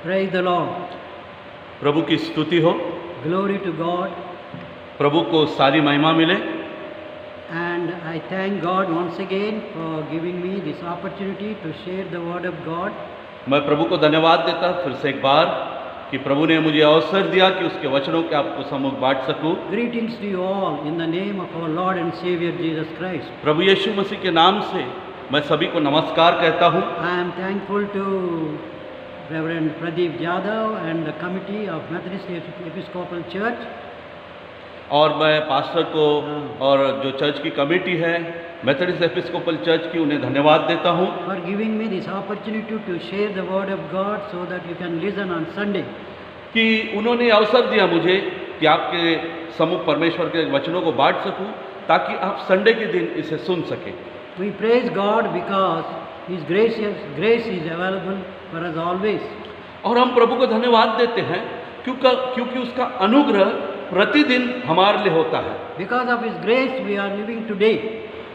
Praise the Lord. प्रभु की स्तुति हो, Glory to God. प्रभु को सारी महिमा मिले। And I thank God once again for giving me this opportunity to share the word of God. मैं प्रभु को धन्यवाद देता फिर से एक बार कि प्रभु ने मुझे अवसर दिया कि उसके वचनों के आपको सम्मुख बांट सकूं। Greetings to you all in the name of our Lord and Savior Jesus Christ. प्रभु यीशु मसीह के नाम से मैं सभी को नमस्कार कहता हूं। I am thankful to Reverend Pradeep Jadhav and the committee of Methodist Episcopal Church और मैं पास्टर को और जो चर्च की कमेटी है मेथोडिस्ट एपिस्कोपल चर्च की उन्हें धन्यवाद देता हूं for giving me this opportunity to share the word of God so that you can listen on Sunday. कि उन्होंने अवसर दिया मुझे कि आपके सम्मुख परमेश्वर के वचनों को बांट सकूं ताकि आप संडे के दिन इसे सुन सकें। We praise God because His grace is available for us always. और हम प्रभु को धन्यवाद देते हैं क्योंकि उसका अनुग्रह प्रतिदिन हमारे लिए होता है। Because of His grace we are living today.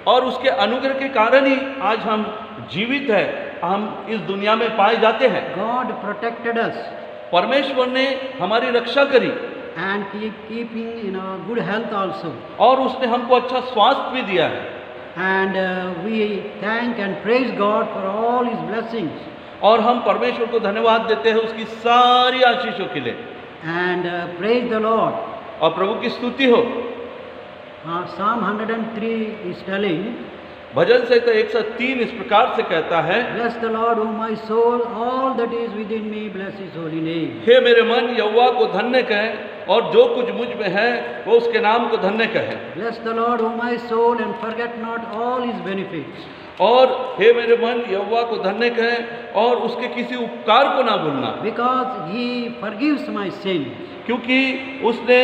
और उसके अनुग्रह के कारण ही आज हम जीवित हैं, हम इस दुनिया में पाए जाते हैं। God protected us परमेश्वर ने हमारी रक्षा करी and keeping in our good health also. और उसने हमको अच्छा स्वास्थ्य भी दिया है। And we thank and praise God for all His blessings. और हम परमेश्वर को धन्यवाद देते हैं उसकी सारी आशीषों के लिए। And praise the Lord. और प्रभु की स्तुति हो। Psalm 103 is telling, भजन संहिता 103 इस प्रकार से कहता है, Bless the Lord, O my soul, all that is within me, bless His holy name. हे मेरे मन यहोवा को धन्य कहे और जो कुछ मुझ में है वो उसके नाम को धन्य कहे। Bless the Lord, O my soul, and forget not all His benefits. और हे मेरे मन यहोवा को धन्य कहे और उसके किसी उपकार को ना भूलना। Because He forgives my sins क्योंकि उसने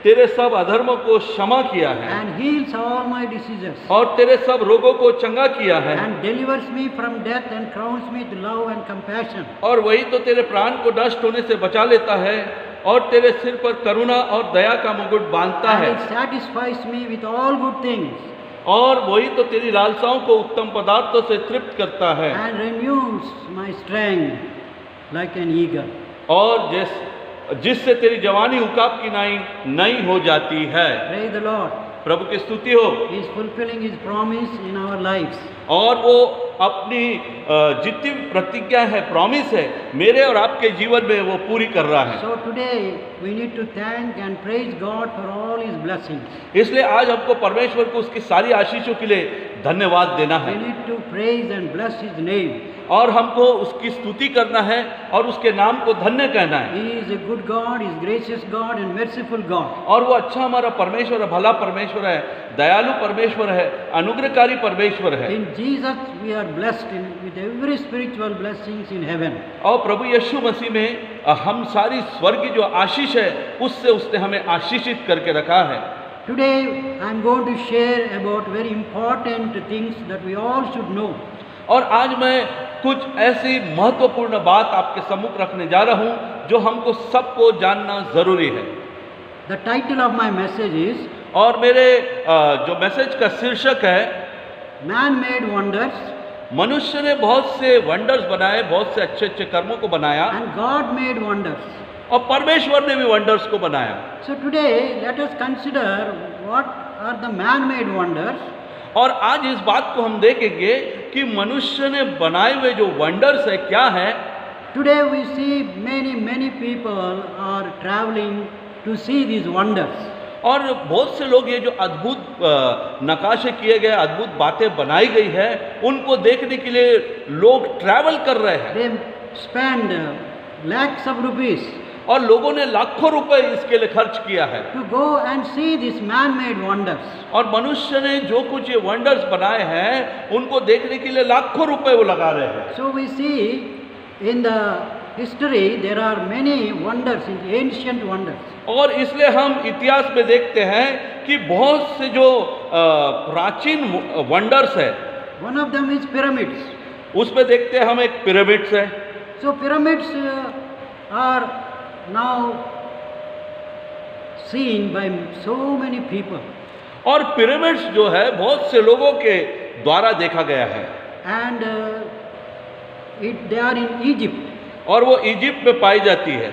तेरे सब अधर्मों को क्षमा किया है and heals all my diseases और तेरे सब रोगों को चंगा किया है and delivers me from death and crowns me with love and compassion. और वही तो तेरे प्राण को नष्ट होने से बचा लेता है और तेरे सिर पर करुणा और दया का मुकुट बांधता And है It satisfies me with all good things और वही तो तेरी लालसाओं को उत्तम पदार्थों से तृप्त करता है and renews my strength like an eagle. और जिससे तेरी जवानी उकाब की नई हो जाती है। Praise the Lord. प्रभु की स्तुति हो। He is fulfilling His promise in our lives. और वो अपनी जितनी प्रतिज्ञा है, प्रॉमिस है, मेरे और आपके जीवन में वो पूरी कर रहा है। So today we need to thank and praise God for all His blessings. इसलिए आज हमको परमेश्वर को उसकी सारी आशीषों के लिए धन्यवाद देना We है need to praise and bless His name. और हमको उसकी स्तुति करना है और उसके नाम को धन्य कहना है। He is a good God, He is gracious God and merciful God. और वो अच्छा हमारा परमेश्वर है, भला परमेश्वर है, दयालु परमेश्वर है, अनुग्रहकारी परमेश्वर है। In Jesus we are blessed with every spiritual blessings in heaven. और प्रभु यीशु मसीह में हम सारी स्वर्गीय जो आशीष है उससे उसने हमें आशीषित करके रखा है। Today I am going to share about very important things that we all should know. और आज मैं कुछ ऐसी महत्वपूर्ण बात आपके सम्मुख रखने जा रहा हूं जो हमको सबको जानना जरूरी है। The title of my message is और मेरे जो मैसेज का शीर्षक है, Man-made wonders मनुष्य ने बहुत से वंडर्स बनाए, बहुत से अच्छे अच्छे कर्मों को बनाया and God-made wonders. और परमेश्वर ने भी वंडर्स को बनाया। So today let us consider what are the man-made wonders. और आज इस बात को हम देखेंगे कि मनुष्य ने बनाए हुए जो वंडर्स है क्या है। Today we see many people are traveling to see these wonders. और बहुत से लोग ये जो अद्भुत नकाशे किए गए, अद्भुत बातें बनाई गई है, उनको देखने के लिए लोग ट्रैवल कर रहे हैं। They spend lakhs of rupees और लोगों ने लाखों रुपए इसके लिए खर्च किया है to go and see these man-made wonders. और मनुष्य ने जो कुछ ये वंडर्स बनाए हैं उनको देखने के लिए लाखों रुपए वो लगा रहे हैं। So we see in the history there are many wonders, in ancient wonders. और इसलिए हम इतिहास में देखते हैं कि बहुत से जो प्राचीन वंडर्स है, One of them is pyramids. उसमें देखते हैं हम एक पिरामिड्स है। So pyramids are now seen by so many people. और पिरामिड्स जो है बहुत से लोगों के द्वारा देखा गया है। And they are in Egypt. और वो इजिप्ट में पाई जाती है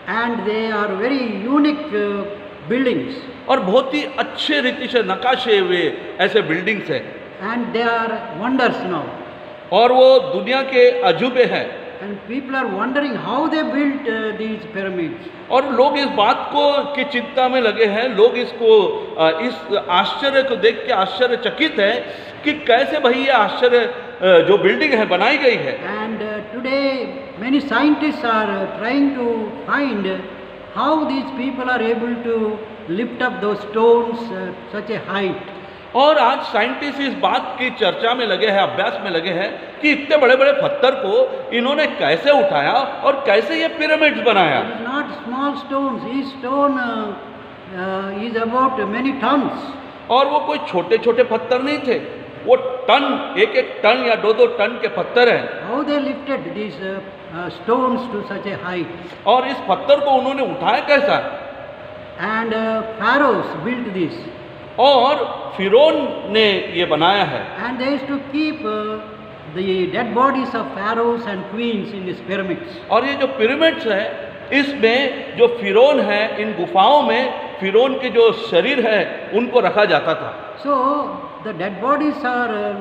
and they are very unique buildings, और बहुत ही अच्छे रीति से नकाशे हुए ऐसे बिल्डिंग्स हैं and they are wonders now. और वो दुनिया के अजूबे हैं And people are wondering how they built these pyramids. और लोग इस बात को की चिंता में लगे हैं, लोग इसको इस आश्चर्य को देख के आश्चर्यचकित है कि कैसे भाई ये आश्चर्य जो बिल्डिंग है बनाई गई है। And today many scientists are trying to find how these people are able to lift up those stones such a height. और आज साइंटिस्ट इस बात की चर्चा में लगे हैं, अभ्यास में लगे हैं कि इतने बड़े बड़े पत्थर को इन्होंने कैसे उठाया और कैसे ये पिरामिड्स बनाया। It is not small stones. Each stone is about many tons. और वो कोई छोटे छोटे पत्थर नहीं थे, वो टन, एक एक टन या दो दो टन के पत्थर हैं। How they lifted these stones to such a height. और इस पत्थर को उन्होंने उठाया कैसा? And pharaohs built this. और फिरौन ने ये बनाया है And they used to keep the dead bodies of pharaohs and queens in these pyramids. और ये जो पिरामिड्स है इसमें जो फिरौन है, इन गुफाओं में फिरौन के जो शरीर है उनको रखा जाता था। So the dead bodies are,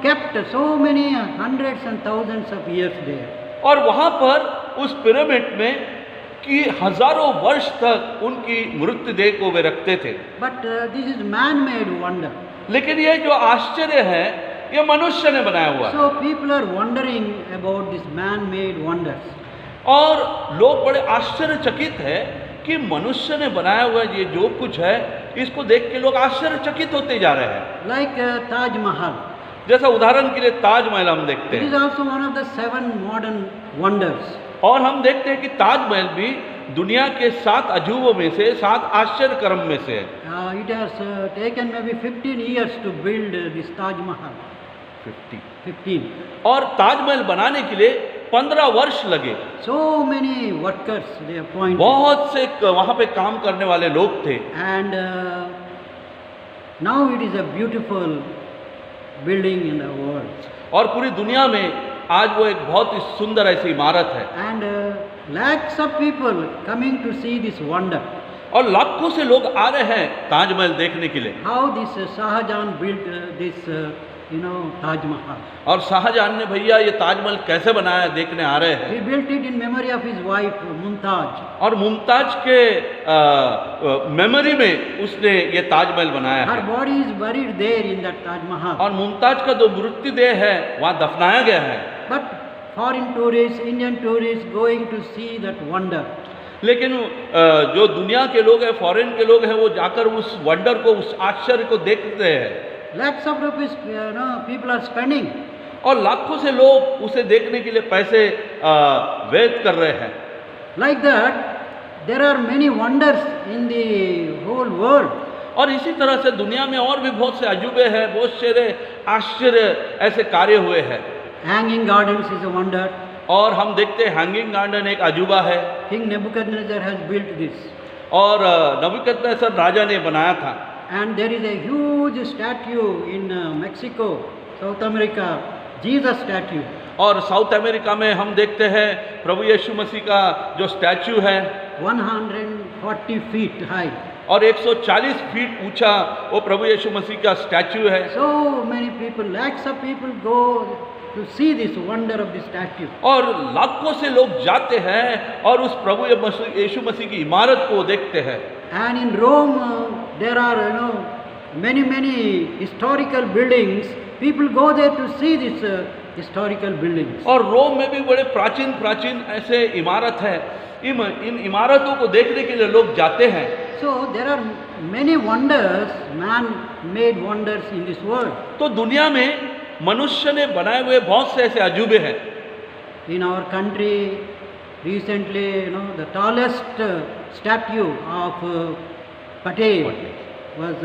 kept so many hundreds and thousands of years there. और वहाँ पर उस पिरामिड में कि हजारों वर्ष तक उनकी मृतदेह को वे रखते थे। But this is man-made wonder. लेकिन ये जो आश्चर्य है ये मनुष्य ने बनाया हुआ है। So people are wondering about these man-made wonders. और लोग बड़े आश्चर्यचकित है कि मनुष्य ने बनाया हुआ ये जो कुछ है इसको देख के लोग आश्चर्यचकित होते जा रहे हैं। Like Taj Mahal. जैसा उदाहरण के लिए ताजमहल हम देखते It is हैं also one of the 7 modern wonders. और हम देखते हैं कि ताजमहल भी दुनिया के 7 अजूबों में से, 7 आश्चर्य कर्म में से है। It has taken maybe 15 years to build this Taj Mahal. 15. और ताजमहल बनाने के लिए 15 वर्ष लगे। So many workers they appointed. बहुत से वहाँ पे काम करने वाले लोग थे And now it is a beautiful building in the world. और पूरी दुनिया में आज वो एक बहुत ही सुंदर ऐसी इमारत है And lakhs of people coming to see this wonder. और लाखों से लोग आ रहे हैं ताजमहल देखने के लिए। How this Shahjahan built this Taj Mahal. और शाहजहां ने भैया ये ताजमहल कैसे बनाया देखने आ रहे हैं। He built it in memory of his wife Mumtaz. और मुमताज के मेमोरी में उसने ये ताजमहल बनाया Her है body is buried there in that Taj Mahal. और मुमताज का जो मृतदेह है वहाँ दफनाया गया है। But foreign tourists, Indian tourists going to see that wonder. लेकिन जो दुनिया के लोग हैं, फॉरेन के लोग हैं, वो जाकर उस वंडर को, उस आश्चर्य को देखते हैं। Lakhs of rupees, people are spending. और लाखों से लोग उसे देखने के लिए पैसे व्यय कर रहे हैं। Like that, there are many wonders in the whole world. और इसी तरह से दुनिया में और भी बहुत से अजूबे हैं, बहुत सारे आश्चर्य ऐसे कार्य हुए हैं। Hanging gardens is a wonder. और हम देखते हैं हैंगिंग गार्डन एक अजूबा है King Nebuchadnezzar has built this. और नबूकदनेस्सर राजा ने बनाया था। And there is a huge statue in Mexico, South America, Jesus statue. और साउथ अमेरिका में हम देखते हैं प्रभु यीशु मसीह का जो स्टैचू है 140 feet high. और 140 फीट ऊंचा वो प्रभु यीशु मसीह का स्टैचू है। So many people, lakhs of people go to see this wonder of this statue. और लाखों से लोग जाते हैं और उस प्रभु यीशु मसीह की इमारत को देखते हैं। And in Rome, there are many historical buildings. People go there to see this historical buildings. और रोम में भी बड़े प्राचीन ऐसे इमारत है। इन इमारतों को देखने के लिए लोग जाते हैं। So there are many wonders, man-made wonders in this world. तो दुनिया में मनुष्य ने बनाए हुए बहुत से ऐसे अजूबे हैं। In our country, recently, the tallest statue of Patel was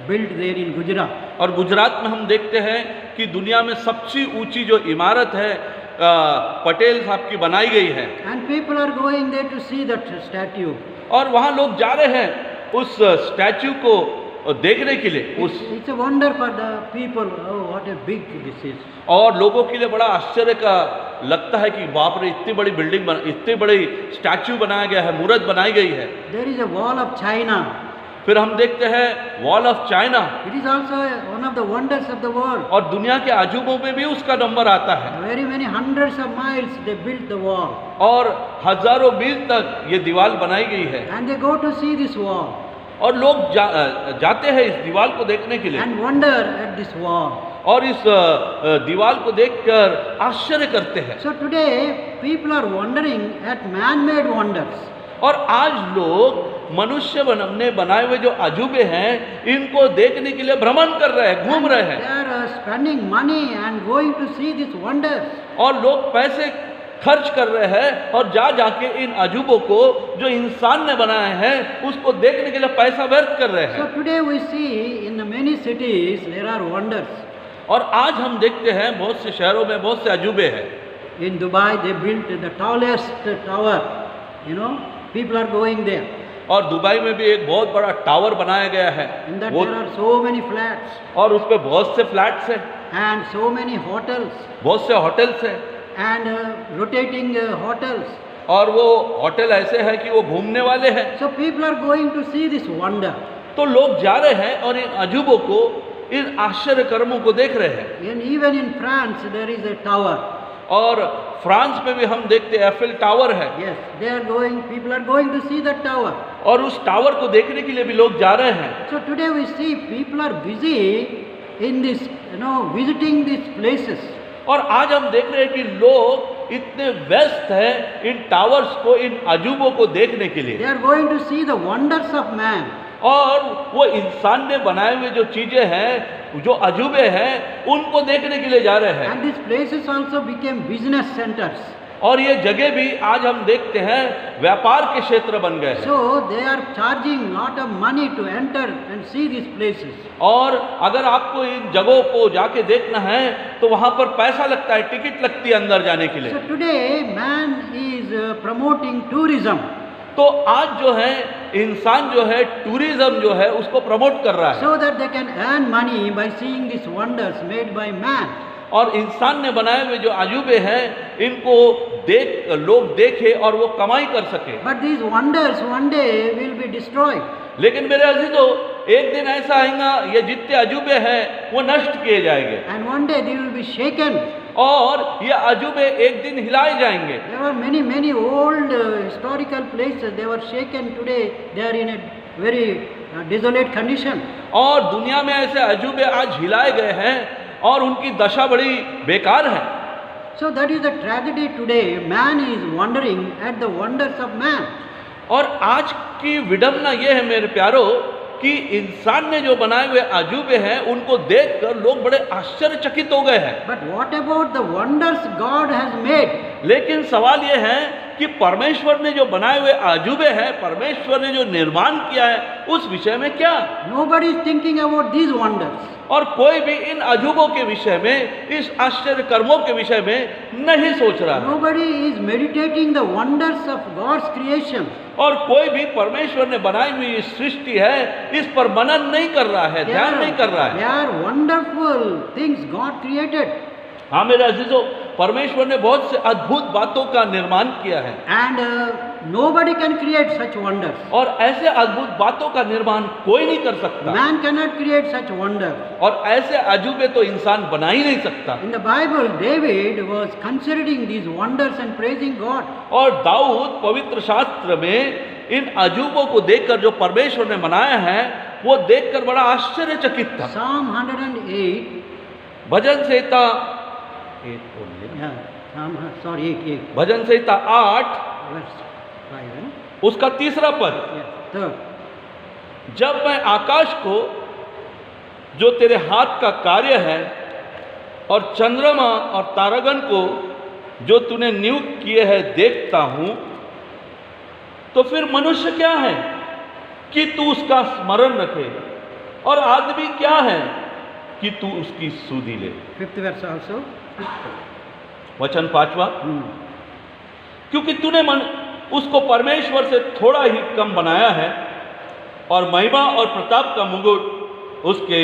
built there in Gujarat. और गुजरात में हम देखते हैं कि दुनिया में सबसे ऊंची जो इमारत है पटेल साहब की बनाई गई है। And people are going there to see that statue. और वहाँ लोग जा रहे हैं उस स्टैचू को देखने के लिए। It's a wonder for the people. Oh, what a big this is. और लोगों के लिए बड़ा आश्चर्य का लगता है कि बाप रे इतनी बड़ी बिल्डिंग इतनी बड़ी स्टैच्यू बनाया गया है, मूर्त बनाई गई है। There is a wall of China. फिर हम देखते हैं wall of China, It is also one of the wonders of the world. और दुनिया के अजूबों में भी उसका नंबर आता है, Very many hundreds of miles they built the wall. और हजारों मील तक ये दीवार बनाई गई है, And they go to see this wall और लोग जाते हैं इस दीवार को देखने के लिए, and wonder at this wall. और इस दीवार को देखकर आश्चर्य करते हैं। So today people are wondering at man-made wonders. और आज लोग मनुष्य ने बनाए हुए जो अजूबे हैं इनको देखने के लिए भ्रमण कर रहे हैं, घूम रहे हैं, They are spending money and going to see these wonders. और लोग पैसे खर्च कर रहे हैं और जाके इन अजूबों को जो इंसान ने बनाए हैं उसको देखने के लिए पैसा व्यर्थ कर रहे So हैं। today we see in many cities there are wonders. और आज हम देखते हैं बहुत से शहरों में बहुत से अजूबे हैं। In Dubai they built the tallest tower. You know, people are going there. और दुबई में भी एक बहुत बड़ा टावर बनाया गया है, In that वो there are so many flats और उस पे बहुत से फ्लैट्स हैं, and so many hotels बहुत से होटल्स हैं, and rotating hotels. और वो होटल ऐसे हैं कि वो घूमने वाले हैं। So people are going to see this wonder. तो लोग जा रहे हैं और इन अजूबों को, इन आश्चर्य कर्मों को देख रहे हैं। And even in France there is a tower. और फ्रांस में भी हम देखते हैं एफिल टावर है, Yes, they are going. People are going to see that tower. और उस टावर को देखने के लिए भी लोग जा रहे हैं। So today we see people are busy in this, visiting these places. और आज हम देख रहे हैं कि लोग इतने व्यस्त हैं इन टावर्स को, इन अजूबों को देखने के लिए, They are going to see the wonders of man. और वो इंसान ने बनाए हुए जो चीजें हैं, जो अजूबे हैं, उनको देखने के लिए जा रहे हैं। And these places also became business centers. और ये जगह भी आज हम देखते हैं व्यापार के क्षेत्र बन गए हैं। So they are charging lot of money to enter and see these places. और अगर आपको इन जगहों को जाके देखना है तो वहां पर पैसा लगता है, टिकट लगती है अंदर जाने के So लिए। today man is promoting tourism. तो आज जो है इंसान जो है टूरिज्म जो है उसको प्रमोट कर रहा है, So that they can earn money by seeing these wonders made by man. और इंसान ने बनाए हुए जो अजूबे हैं इनको लोग देखे और वो कमाई कर सके। But these wonders one day will be destroyed. लेकिन मेरे अजीजों, एक दिन ऐसा आएगा ये जितने अजूबे हैं वो नष्ट किए जाएंगे, And one day they will be shaken. और ये अजूबे एक दिन हिलाए जाएंगे। There were many old historical places. They were shaken. Today they are in a very desolate condition. और दुनिया में ऐसे अजूबे आज हिलाए गए हैं और उनकी दशा बड़ी बेकार है। So that is the tragedy today. Man is wondering at the wonders of man. और आज की विडंबना ये है मेरे प्यारो कि इंसान ने जो बनाए हुए अजूबे हैं उनको देखकर लोग बड़े आश्चर्यचकित हो गए हैं। But what about the wonders God has made? लेकिन सवाल ये है कि परमेश्वर ने जो बनाए हुए अजूबे हैं, परमेश्वर ने जो निर्माण किया है, उस विषय में क्या? Nobody is thinking about these wonders. और कोई भी इन अजूबों के विषय में, इस आश्चर्य कर्मों के विषय में नहीं सोच रहा है। Nobody is meditating the wonders of God's creation. और कोई भी परमेश्वर ने बनाई हुई ये सृष्टि है इस पर मनन नहीं कर रहा है, ध्यान नहीं कर रहा They है। are wonderful things God created. हाँ मेरे अजीजों, परमेश्वर ने बहुत से अद्भुत बातों का निर्माण किया है, And nobody can create such wonders. और ऐसे अद्भुत बातों का निर्माण कोई नहीं कर सकता, Man cannot create such wonders. और ऐसे अजूबे तो इंसान बना ही नहीं सकता। In the Bible, David was considering these wonders and praising God. और दाऊद पवित्र शास्त्र में इन अजूबों को देखकर जो परमेश्वर ने बनाया है वो देखकर बड़ा आश्चर्यचकित था। Psalm 108, भजन संहिता sorry, 8, भजन संहिता 8 verse 5, उसका तीसरा पद, third. जब मैं आकाश को जो तेरे हाथ का कार्य है और चंद्रमा और तारागण को जो तूने नियुक्त किए हैं देखता हूं, तो फिर मनुष्य क्या है कि तू उसका स्मरण रखे, और आदमी क्या है कि तू उसकी सुधि ले। 5th verse also. वचन 5वां, क्योंकि तूने उसको परमेश्वर से थोड़ा ही कम बनाया है और महिमा और प्रताप का मुकुट उसके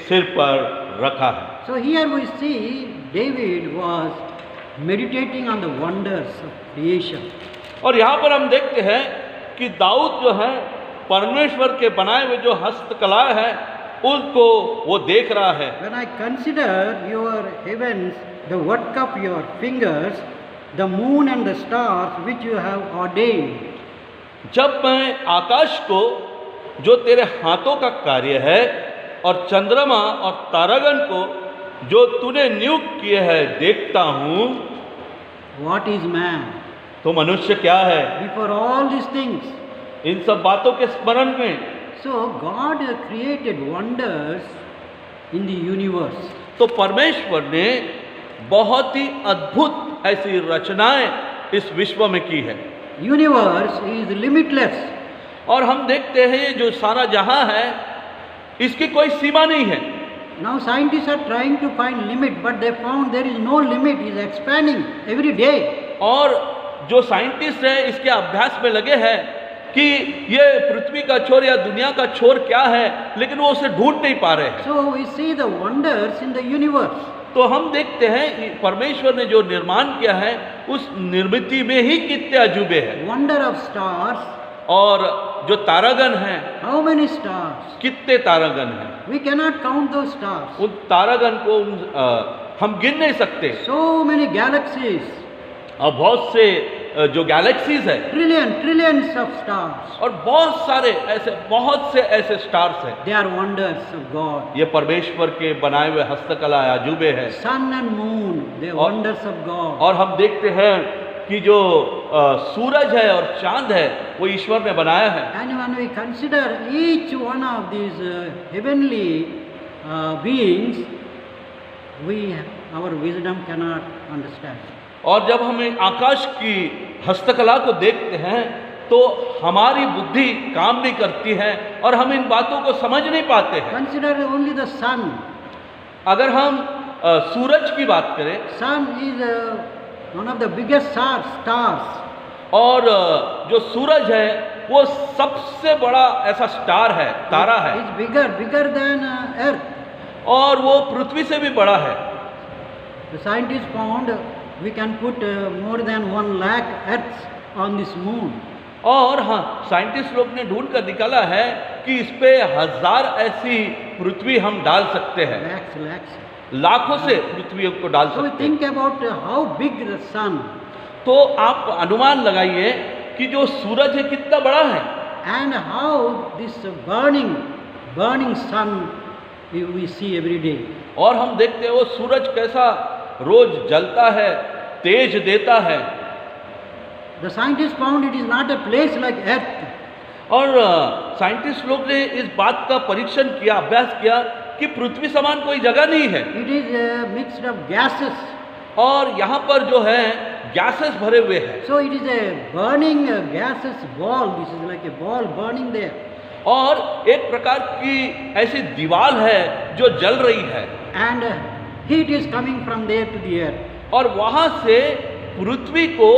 सिर पर रखा है। So here we see David was meditating on the wonders of creation. और यहाँ पर हम देखते हैं कि दाऊद जो है परमेश्वर के बनाए हुए जो हस्तकला है उसको वो देख रहा है। When I consider your heavens, the work of your fingers, the moon and the stars which you have ordained. जब मैं आकाश को जो तेरे हाथों का कार्य है और चंद्रमा और तारागण को जो तूने नियुक्त किए है देखता हूँ, What is man? तो मनुष्य क्या है Before all these things. इन सब बातों के स्मरण में। So God created wonders in the universe. तो परमेश्वर ने बहुत ही अद्भुत ऐसी रचनाएं इस विश्व में की है। Universe is limitless. और हम देखते हैं ये जो सारा जहां है इसकी कोई सीमा नहीं है। Now scientists are trying to find limit, but they found there is no limit. It is expanding every day. और जो साइंटिस्ट हैं इसके अभ्यास में लगे हैं कि ये पृथ्वी का छोर या दुनिया का छोर क्या है, लेकिन वो उसे ढूंढ नहीं पा रहे हैं। So we see the wonders in the universe. तो हम देखते हैं परमेश्वर ने जो निर्माण किया है उस निर्मिति में ही कितने अजूबे हैं। Wonder of stars. और जो तारागण हैं, How many stars? कितने तारागण हैं, We cannot count those stars. उन तारागण को हम गिन नहीं सकते। So many galaxies. और बहुत से जो गैलेक्सीज है, Trillions of stars. और बहुत से ऐसे स्टार्स हैं। They are wonders of God. ये परमेश्वर के बनाए हुए हस्तकला अजूबे हैं। Sun and moon, they are और- wonders of God. और हम देखते हैं कि जो सूरज है और चांद है वो ईश्वर ने बनाया है। And when we consider each one of these heavenly beings, our wisdom cannot understand. और जब हम आकाश की हस्तकला को देखते हैं तो हमारी बुद्धि काम नहीं करती है और हम इन बातों को समझ नहीं पाते हैं। Consider only the sun. अगर हम सूरज की बात करें, Sun is one of the biggest stars. और जो सूरज है वो सबसे बड़ा ऐसा स्टार है, तारा है, It's bigger than Earth. और वो पृथ्वी से भी बड़ा है। The scientists found we can put more than 1 lakh Earths on this moon. और हाँ, साइंटिस्ट लोग ने ढूंढ कर निकाला है कि इस पे 1000 ऐसी पृथ्वी हम डाल सकते हैं, Lakhs. लाखों से पृथ्वी को डाल So we सकते हैं। think about how big the sun तो आप अनुमान लगाइए कि जो सूरज है कितना बड़ा है, and how this burning sun we see every day. और हम देखते हैं वो सूरज कैसा रोज जलता है, तेज देता है। The scientists found it is not a place like Earth. और साइंटिस्ट लोग ने इस बात का परीक्षण किया, अभ्यास किया कि पृथ्वी समान कोई जगह नहीं है, It is mixed of gases. और यहाँ पर जो है गैसेस भरे हुए हैं। So it is a burning gases ball. This is like a ball burning there. और एक प्रकार की ऐसी दीवार है जो जल रही है, And heat is coming from there to the earth. और वहाँ से पृथ्वी को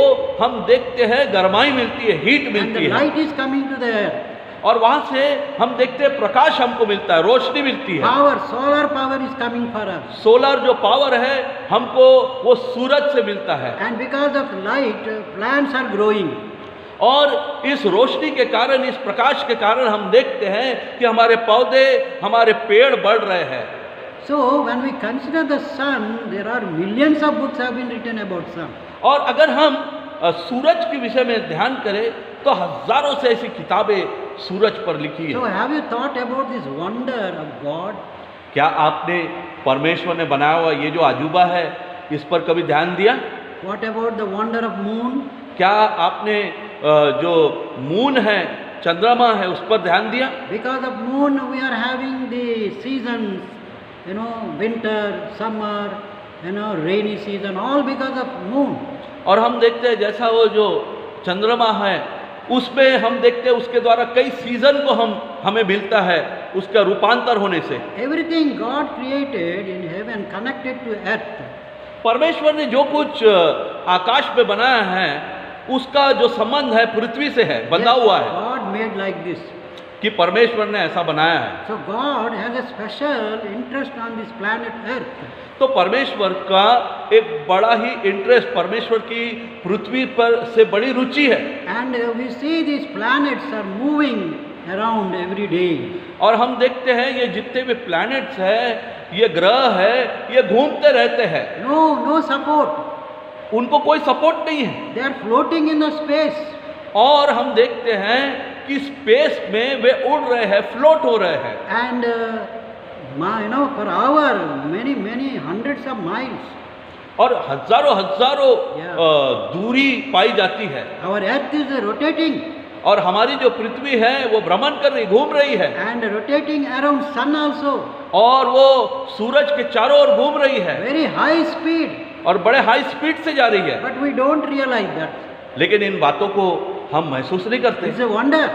हम देखते हैं गर्माई मिलती है, हीट And मिलती the है, light is coming to the earth. और वहाँ से हम देखते हैं प्रकाश हमको मिलता है, रोशनी मिलती है। Solar power is coming for us. Solar जो पावर है हमको वो सूरज से मिलता है, And because of light, plants are growing. और इस रोशनी के कारण, इस प्रकाश के कारण हम देखते हैं कि हमारे पौधे, हमारे पेड़ बढ़ रहे हैं। So when we consider the sun, there are millions of books have been written about sun. और अगर हम सूरज के विषय में ध्यान करें तो हजारों से ऐसी किताबें सूरज पर लिखी So है। have you thought about this wonder of God? क्या आपने परमेश्वर ने बनाया हुआ ये जो अजूबा है इस पर कभी ध्यान दिया? What about the wonder of moon? क्या आपने जो मून है, चंद्रमा है, उस पर ध्यान दिया? Because of moon we are having the seasons, winter, summer, rainy season, all because of moon. और हम देखते हैं जैसा वो जो चंद्रमा है उसमें हम देखते हैं उसके द्वारा कई सीजन को हमें मिलता है उसका रूपांतर होने से। Everything God created in heaven connected to earth. परमेश्वर ने जो कुछ आकाश में बनाया है उसका जो संबंध है पृथ्वी से है, बंधा Yes, हुआ है। God made like this. कि परमेश्वर ने ऐसा बनाया है। So God has a special interest on this planet Earth. तो परमेश्वर का एक बड़ा ही इंटरेस्ट, परमेश्वर की पृथ्वी पर से बड़ी रुचि है। And we see these planets are moving around every day. और हम देखते हैं ये जितने भी प्लैनेट्स है, ये ग्रह है, ये घूमते रहते हैं, No support. उनको कोई सपोर्ट नहीं है। They are floating in the space. और हम देखते हैं कि स्पेस में वे उड़ रहे हैं, फ्लोट हो रहे हैं। And per hour, many hundreds of miles. और हजारों Yeah. दूरी पाई जाती है। Our Earth is rotating और हमारी जो पृथ्वी है वो भ्रमण कर रही, घूम रही है, and rotating around sun also. और वो सूरज के चारों ओर घूम रही है Very high speed. और बड़े हाई स्पीड से जा रही है। But we don't realize that. लेकिन इन बातों को हम महसूस नहीं करते। It's a wonder.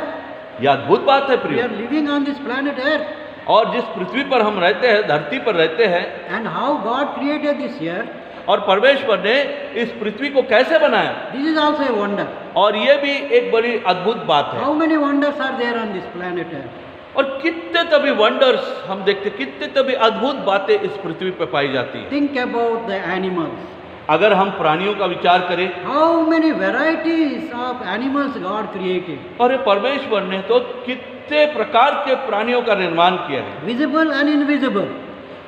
यह अद्भुत बात है We प्रिय। are living on this planet Earth. और जिस पृथ्वी पर हम रहते हैं, धरती पर रहते हैं, And how God created this earth, और परमेश्वर ने इस पृथ्वी को कैसे बनाया, this is also a wonder. और ये भी एक बड़ी अद्भुत बात है। How many wonders are there on this planet Earth? और कितने तभी वंडर्स हम देखते, कितने तभी अद्भुत बातें इस पृथ्वी पर पाई जाती है। Think about the animals. अगर हम प्राणियों का विचार करें, How many varieties of animals God created? और ये परमेश्वर ने तो कितने प्रकार के प्राणियों का निर्माण किया है। Visible and invisible.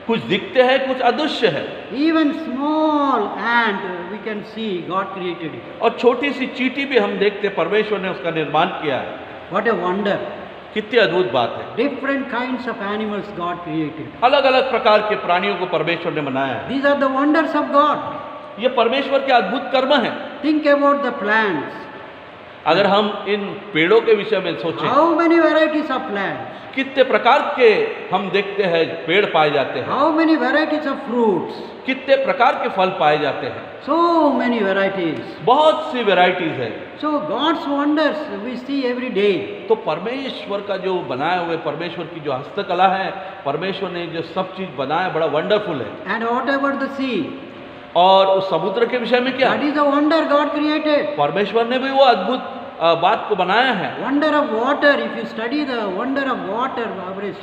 कुछ दिखते हैं, कुछ अदृश्य है। Even small ant we can see God created it. और छोटी सी चींटी भी हम देखते, परमेश्वर ने उसका निर्माण किया है। What a wonder. कितनी अद्भुत बात है। Different kinds of animals God created. अलग अलग प्रकार के प्राणियों को परमेश्वर ने बनाया है। These are the wonders of God. ये परमेश्वर के अद्भुत कर्म है। Think about the plants. अगर हम इन पेड़ों के विषय में सोचें, How many varieties of plants? कितने प्रकार के हम देखते हैं पेड़ पाए जाते हैं, How many varieties of fruits? कितने प्रकार के फल पाए जाते हैं, So many varieties. बहुत सी वैरायटीज है। So God's wonders we see every day. तो परमेश्वर का जो बनाए हुए, परमेश्वर की जो हस्तकला है, परमेश्वर ने जो सब चीज बनाया, बड़ा वंडरफुल है। And what about the sea? और उस समुद्र के विषय में क्या, That is a wonder God created. परमेश्वर ने भी वो अद्भुत बात को बनाया है। Wonder of water. If you study the wonder of water,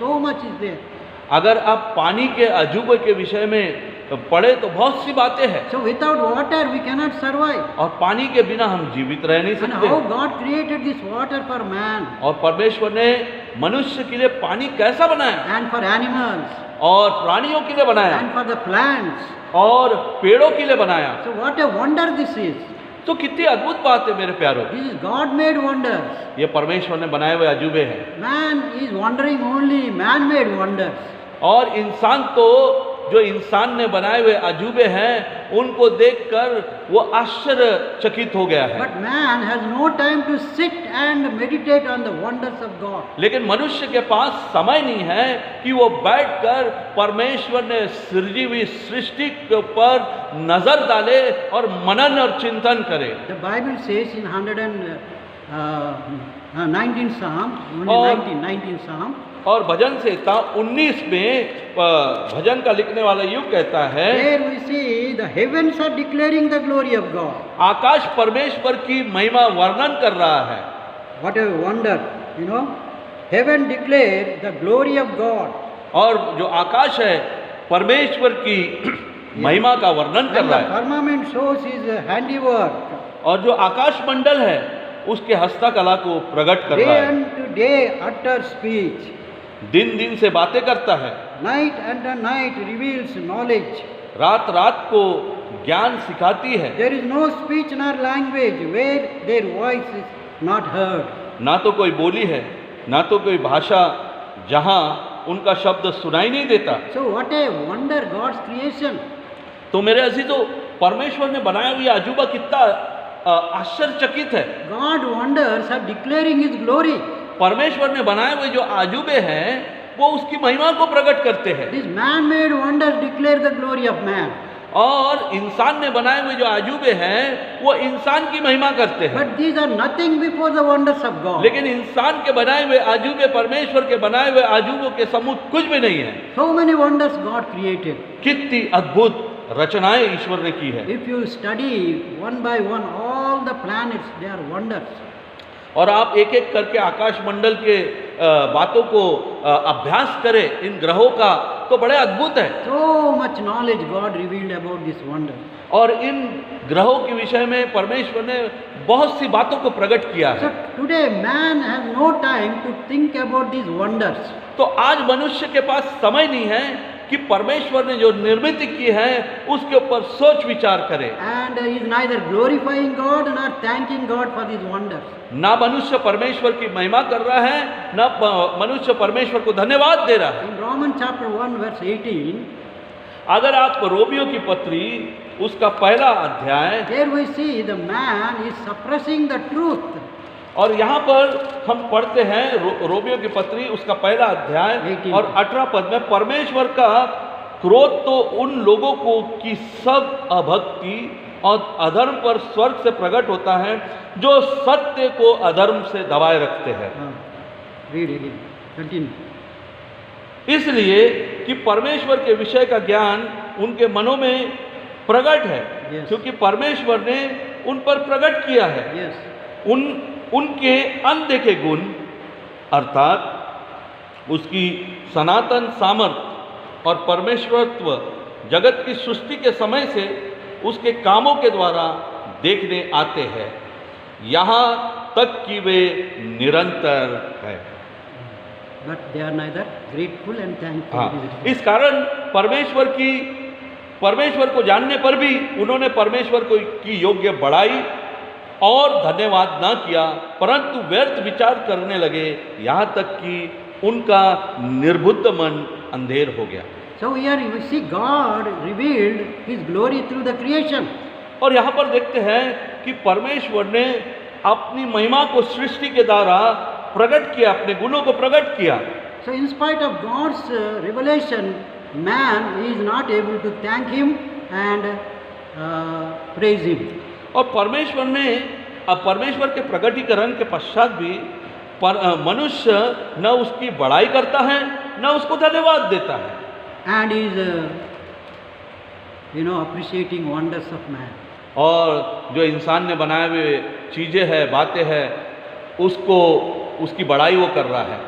so much is there. अगर आप पानी के अजूबे के विषय में पढ़े तो बहुत सी बातें हैं। So without water we cannot survive. और पानी के बिना हम जीवित रह नहीं And सकते। how God created this water for man और परमेश्वर ने मनुष्य के लिए पानी कैसा बनाया, and for animals और प्राणियों के लिए बनाया, and for the plants. और पेड़ों के लिए बनाया। So what a wonder this is. तो कितनी अद्भुत बात है मेरे प्यारों। This is God made wonders. ये परमेश्वर ने बनाए हुए अजूबे हैं। Man is wondering only man made wonders. और इंसान तो जो इंसान ने बनाए हुए अजूबे हैं, उनको देखकर वो आश्चर्यचकित हो गया है। But man has no time to sit and meditate on the wonders of God. लेकिन मनुष्य के पास समय नहीं है कि वो बैठकर परमेश्वर ने सृजी हुई सृष्टि के ऊपर नजर डाले और मनन और चिंतन करे। The Bible says in 119 Psalm, और- 19 Psalm, और भजन संहिता 19 में भजन का लिखने वाला यूं कहता है, there we see the heavens are declaring the glory of God. आकाश परमेश्वर की महिमा वर्णन कर रहा है। What a wonder, you know. Heaven declared the glory of God. और जो आकाश है परमेश्वर की महिमा का वर्णन कर And रहा the है। firmament shows his handiwork. और जो आकाश मंडल है उसके हस्तकला को प्रकट कर Day रहा है। unto day utter speech. दिन दिन से बातें करता है, Night unto night reveals knowledge. रात रात को ज्ञान सिखाती है। There is no speech nor language where their voice is not heard. ना तो कोई बोली है, ना तो कोई भाषा जहाँ उनका शब्द सुनाई नहीं देता। So what a wonder God's creation. तो मेरे अजीजों, परमेश्वर ने बनाया हुआ अजूबा कितना आश्चर्यचकित है। God wonders are declaring his glory. परमेश्वर ने बनाए हुए जो अजूबे हैं वो उसकी महिमा को प्रकट करते हैं। These man-made wonders declare the glory of man. और इंसान ने बनाए हुए जो अजूबे हैं वो इंसान की महिमा करते हैं। But these are nothing before the wonders of God. लेकिन इंसान के बनाए हुए अजूबे परमेश्वर के बनाए हुए अजूबों के समुद्र कुछ भी नहीं है। So many wonders God created. कितनी अद्भुत रचनाएं ईश्वर ने की है। If you study one by one all the planets, they are wonders. और आप एक एक करके आकाश मंडल के बातों को अभ्यास करे इन ग्रहों का तो बड़े अद्भुत है। So much knowledge God revealed about this wonder. और इन ग्रहों के विषय में परमेश्वर ने बहुत सी बातों को प्रकट किया So है। today man has no time to think about these wonders. तो आज मनुष्य के पास समय नहीं है कि परमेश्वर ने जो निर्मित की है उसके ऊपर सोच विचार करे। And he is neither glorifying God nor thanking God for these wonders. ना मनुष्य परमेश्वर की महिमा कर रहा है, ना मनुष्य परमेश्वर को धन्यवाद दे रहा है। In Romans chapter 1 verse 18, अगर आप रोमियो की पत्री उसका पहला अध्याय there we see the man is suppressing the truth. और यहाँ पर हम पढ़ते हैं रोमियो की पत्री उसका पहला अध्याय 18 और 18 पद में परमेश्वर का क्रोध तो उन लोगों को की सब अभक्ति और अधर्म पर स्वर्ग से प्रकट होता है जो सत्य को अधर्म से दबाए रखते हैं। Read again. Continue. इसलिए कि परमेश्वर के विषय का ज्ञान उनके मनों में प्रकट है, Yes. क्योंकि परमेश्वर ने उन पर प्रकट किया है Yes. उनके अनदेखे गुण अर्थात उसकी सनातन सामर्थ और परमेश्वरत्व जगत की सृष्टि के समय से उसके कामों के द्वारा देखने आते हैं, यहाँ तक कि वे निरंतर है। But they are neither grateful and thankful. हाँ, इस कारण परमेश्वर को जानने पर भी उन्होंने परमेश्वर को की योग्य बढ़ाई और धन्यवाद ना किया, परंतु व्यर्थ विचार करने लगे, यहाँ तक कि उनका निर्बुद्ध मन अंधेर हो गया। So here we see God revealed His glory through the creation. और यहाँ पर देखते हैं कि परमेश्वर ने अपनी महिमा को सृष्टि के द्वारा प्रकट किया, अपने गुणों को प्रकट किया। So in spite of God's revelation, man is not able to thank Him and praise Him. और परमेश्वर के प्रकटीकरण के पश्चात भी मनुष्य न उसकी बड़ाई करता है न उसको धन्यवाद देता है। And is appreciating wonders of man. और जो इंसान ने बनाए हुए चीज़ें हैं, बातें हैं, उसकी बड़ाई वो कर रहा है।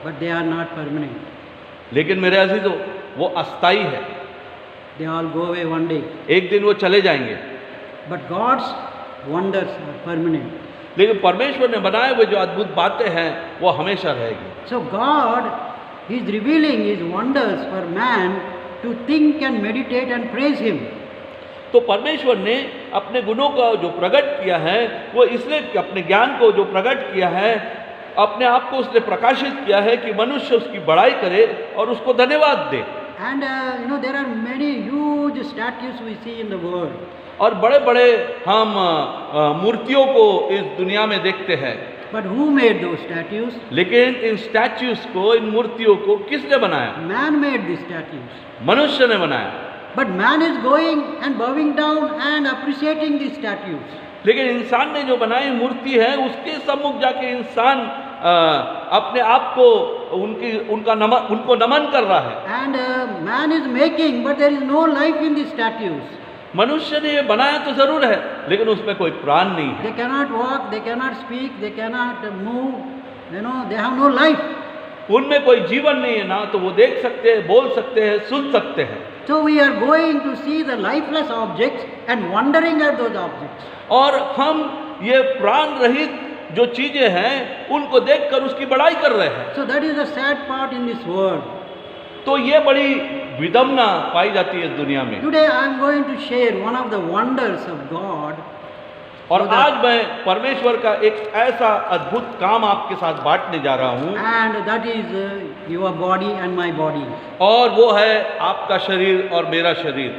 But they are not permanent. लेकिन मेरे अजीजों, वो अस्थाई है, They all go away one day. एक दिन वो चले जाएंगे। But God's wonders are permanent. लेकिन परमेश्वर ने बनाए हुए जो अद्भुत बातें हैं वो हमेशा रहेगी। So God is revealing His wonders for man to think and meditate and praise Him. तो परमेश्वर ने अपने गुणों का जो प्रकट किया है वो इसलिए, अपने ज्ञान को जो प्रकट किया है, अपने आप को उसने प्रकाशित किया है कि मनुष्य उसकी बड़ाई करे और उसको धन्यवाद दे। And there are many huge statues we see in the world. और बड़े बड़े हम मूर्तियों को इस दुनिया में देखते हैं। But who made those statues? लेकिन इन स्टैच्यूज को, इन मूर्तियों को किसने बनाया? Man made these statues. मनुष्य ने बनाया। But man is going and bowing down and appreciating these statues. लेकिन इंसान ने जो बनाई मूर्ति है उसके सम्मुख जाके इंसान अपने आप को उनको नमन कर रहा है। And man is making, but there is no life in these statues. मनुष्य ने ये बनाया तो जरूर है, लेकिन उसमें कोई प्राण नहीं है। They cannot walk, they cannot speak, they cannot move. They have no life. उनमें कोई जीवन नहीं है, ना तो वो देख सकते हैं, बोल सकते हैं, सुन सकते हैं। So we are going to see the lifeless objects and wondering at those objects. और हम ये प्राण रहित जो चीजें हैं उनको देखकर उसकी बड़ाई कर रहे हैं। So that is the sad part in this world. तो ये बड़ी विडंबना पाई जाती है दुनिया में। Today I am going to share one of the wonders of God. और आज मैं परमेश्वर का एक ऐसा अद्भुत काम आपके साथ बांटने जा रहा हूँ। And that is your body and my body. और वो है आपका शरीर और मेरा शरीर।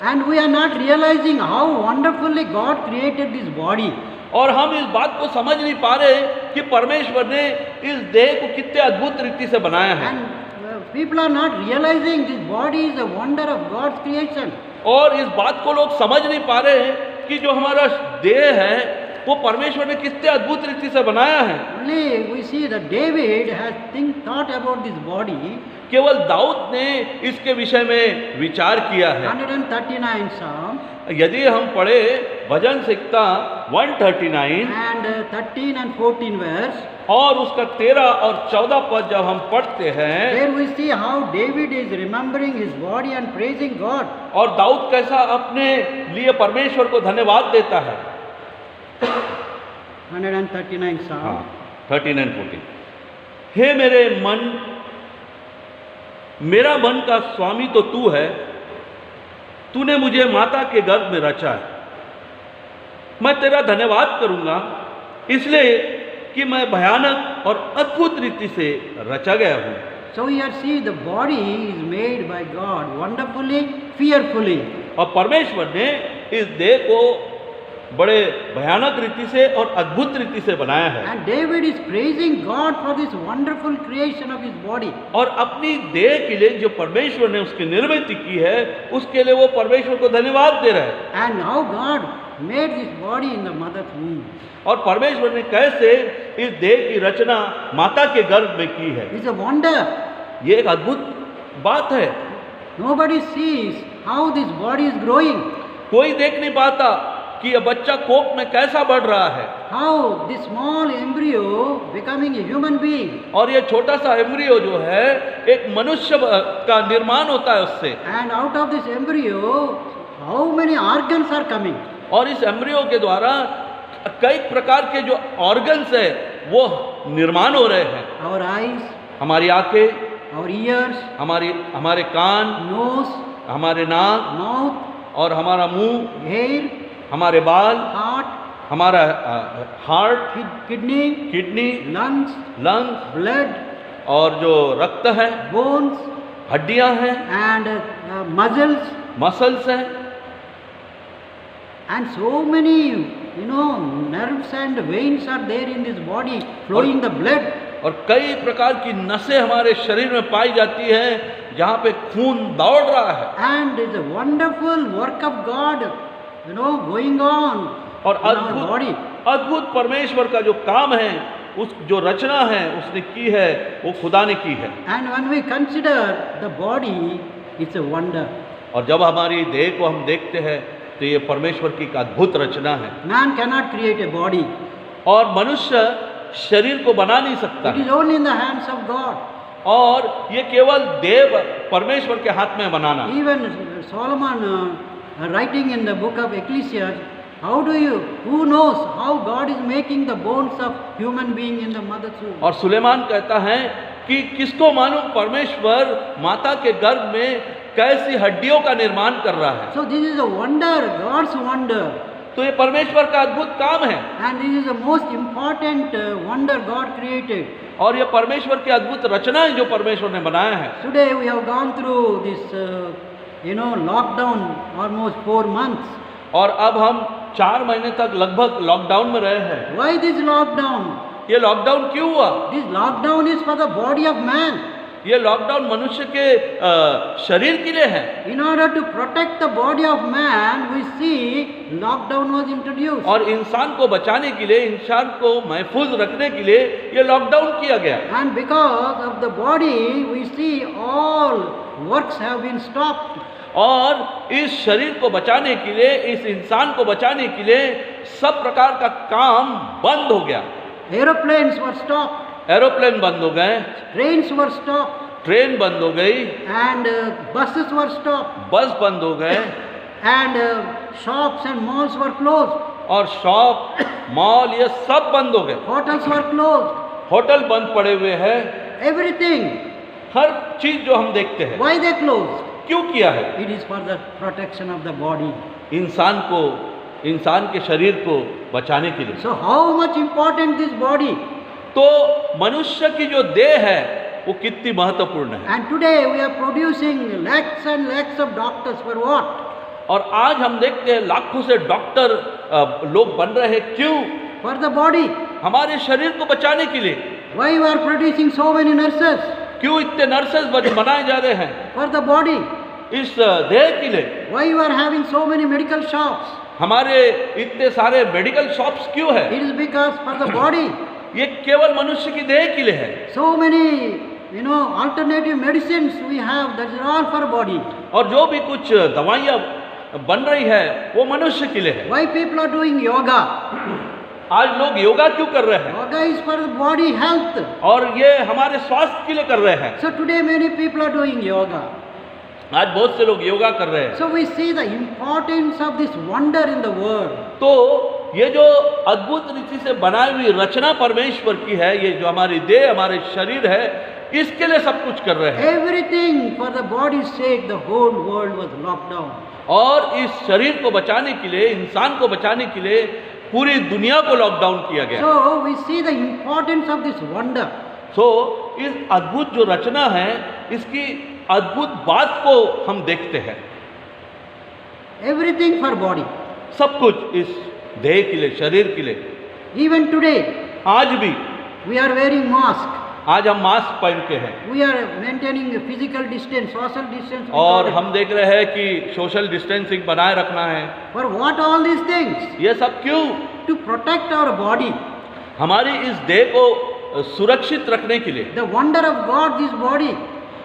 And we are not realizing how wonderfully God created this body. और हम इस बात को समझ नहीं पा रहे कि परमेश्वर ने इस देह को कितने अद्भुत रीति से बनाया है। And people are not realizing this body is a wonder of God's creation. और इस बात को लोग समझ नहीं पा रहे हैं कि जो हमारा देह है वो परमेश्वर ने कितने अद्भुत रीति से बनाया है। Only we see that David has thought about this body केवल दाऊद ने इसके विषय में विचार किया है। 139 Psalm यदि हम पढ़े भजन संहिता 139 and 13 and 14 verse, और उसका 13 और 14 पद जब हम पढ़ते हैं, there we see how David is remembering his body and praising God. और दाऊद कैसा अपने लिए परमेश्वर को धन्यवाद देता है। 139 Psalm. हाँ, 13 and 14। हे मेरे मन, मेरा मन का स्वामी तो तू है, तूने मुझे माता के गर्भ में रचा है। मैं तेरा धन्यवाद करूंगा इसलिए कि मैं भयानक और अद्भुत रीति से रचा गया हूं। So here see the body is made by God wonderfully, fearfully. और परमेश्वर ने इस देह को बड़े भयानक रीति से और अद्भुत रीति से बनाया है। And David is praising God for this wonderful creation of his body. और अपनी देह के लिए जो परमेश्वर ने उसकी निर्मित की है, उसके लिए वो परमेश्वर को धन्यवाद दे रहे हैं। And how God made this body in the mother's womb. और परमेश्वर ने कैसे इस देह की रचना माता के गर्भ में की है, It's a wonder. ये एक अद्भुत बात है। Nobody sees how this body is growing. कोई देख नहीं पाता कि यह बच्चा कोख में कैसा बढ़ रहा है, How this small embryo becoming a human being. और ये छोटा सा एम्ब्रियो जो है एक मनुष्य का निर्माण होता है उससे। And out of this embryo, how many organs are coming? और इस एम्ब्रियो के द्वारा कई प्रकार के जो ऑर्गन्स है वो निर्माण हो रहे हैं। Our eyes, हमारी आंखें, our ears, हमारे कान, nose, हमारे नाक mouth, और हमारा मुंह, hair, हमारे बाल, heart, हमारा heart, kidney, kidney, lungs, lungs, blood, और जो रक्त है, bones, हड्डियां हैं, and muscles, मसल्स हैं, and so many, nerves and veins are there in this body, flowing the blood. और कई प्रकार की नसें हमारे शरीर में पाई जाती हैं जहाँ पे खून दौड़ रहा है। And it's a wonderful work of God, going on और in our body. अद्भुत परमेश्वर का जो काम है, उस जो रचना है उसने की है, वो खुदा ने की है। And when we consider the body, it's a wonder. और जब हमारी देह को हम देखते हैं तो ये परमेश्वर की एक अद्भुत रचना है। Man cannot create a body. और मनुष्य शरीर को बना नहीं सकता, It is only in the hands of God. और ये केवल देव परमेश्वर के हाथ में बनाना। Even Solomon writing in the book of Ecclesiastes, who knows how God is making the bones of human being in the mother's womb? और सुलेमान कहता है कि किसको मालूम परमेश्वर माता के गर्भ में कैसी हड्डियों का निर्माण कर रहा है। So this is a wonder, God's wonder. तो ये परमेश्वर का अद्भुत काम है, And this is the most important wonder God created. और ये परमेश्वर की अद्भुत रचना है जो परमेश्वर ने बनाया है। Today we have gone through this, lockdown almost 4 months. और अब हम 4 महीने तक लगभग लॉकडाउन में रहे हैं। Why this lockdown? ये लॉकडाउन क्यों हुआ? This lockdown is for the body of man. ये लॉकडाउन मनुष्य के शरीर के लिए है। In order to protect the body of man, we see lockdown was introduced. और इंसान को बचाने के लिए, इंसान को महफूज रखने के लिए ये लॉकडाउन किया गया। And because of the body, we see all works have been stopped. और इस शरीर को बचाने के लिए, इस इंसान को बचाने के लिए सब प्रकार का काम बंद हो गया। Aeroplanes were stopped. एरोप्लेन बंद हो गए, Trains were stopped. ट्रेन बंद हो गई, And buses were stopped. बस बंद हो गए, And shops and malls were closed. और शॉप, मॉल ये सब बंद हो गए। Hotels were closed. होटल बंद पड़े हुए हैं। Everything. हर चीज जो हम देखते हैं, Why they closed? क्यों किया है? It is for the protection of the body. इंसान के शरीर को बचाने के लिए। So how much important this body? तो मनुष्य की जो देह है वो कितनी महत्वपूर्ण है। And today we are producing lakhs and lakhs of doctors for what? और आज हम देखते हैं लाखों से डॉक्टर लोग बन रहे हैं। क्यों? For the body. हमारे शरीर को बचाने के लिए। Why we are producing so many nurses? क्यों इतने नर्सेस बनाए जा रहे हैं? For the body. इस देह के लिए। Why we are having so many medical shops? हमारे इतने सारे मेडिकल शॉप्स क्यों है? It is because for the body. ये केवल मनुष्य की देह के लिए है। So many alternative medicines we have, that is all for body. और जो भी कुछ दवाइयाँ बन रही है वो मनुष्य के लिए है। Why people are doing yoga? आज लोग योगा क्यों कर रहे हैं? Yoga is for the body health. और ये हमारे स्वास्थ्य के लिए कर रहे हैं। So today many people are doing yoga. आज बहुत से लोग योगा कर रहे हैं। So we see the importance of this wonder in the world. तो ये जो अद्भुत रीति से बनाई हुई रचना परमेश्वर की है, ये जो हमारी देह, हमारे शरीर है, इसके लिए सब कुछ कर रहे हैं। Everything for the body's sake, the whole world was locked down. और इस शरीर को बचाने के लिए, इंसान को बचाने के लिए पूरी दुनिया को लॉकडाउन किया गया। So we see the importance of this wonder. इस अद्भुत जो रचना है, इसकी अद्भुत बात को हम देखते हैं। Everything for body. सब कुछ इस देह के लिए, शरीर के लिए। Even today, आज भी we are wearing mask. आज हम मास्क पहन के हैं We are maintaining a physical distance, social distance. we और call it. हम देख रहे हैं कि सोशल डिस्टेंसिंग बनाए रखना है। For what all these things? ये सब क्यों? To protect our body. हमारी इस देह को सुरक्षित रखने के लिए। The wonder of God, this body.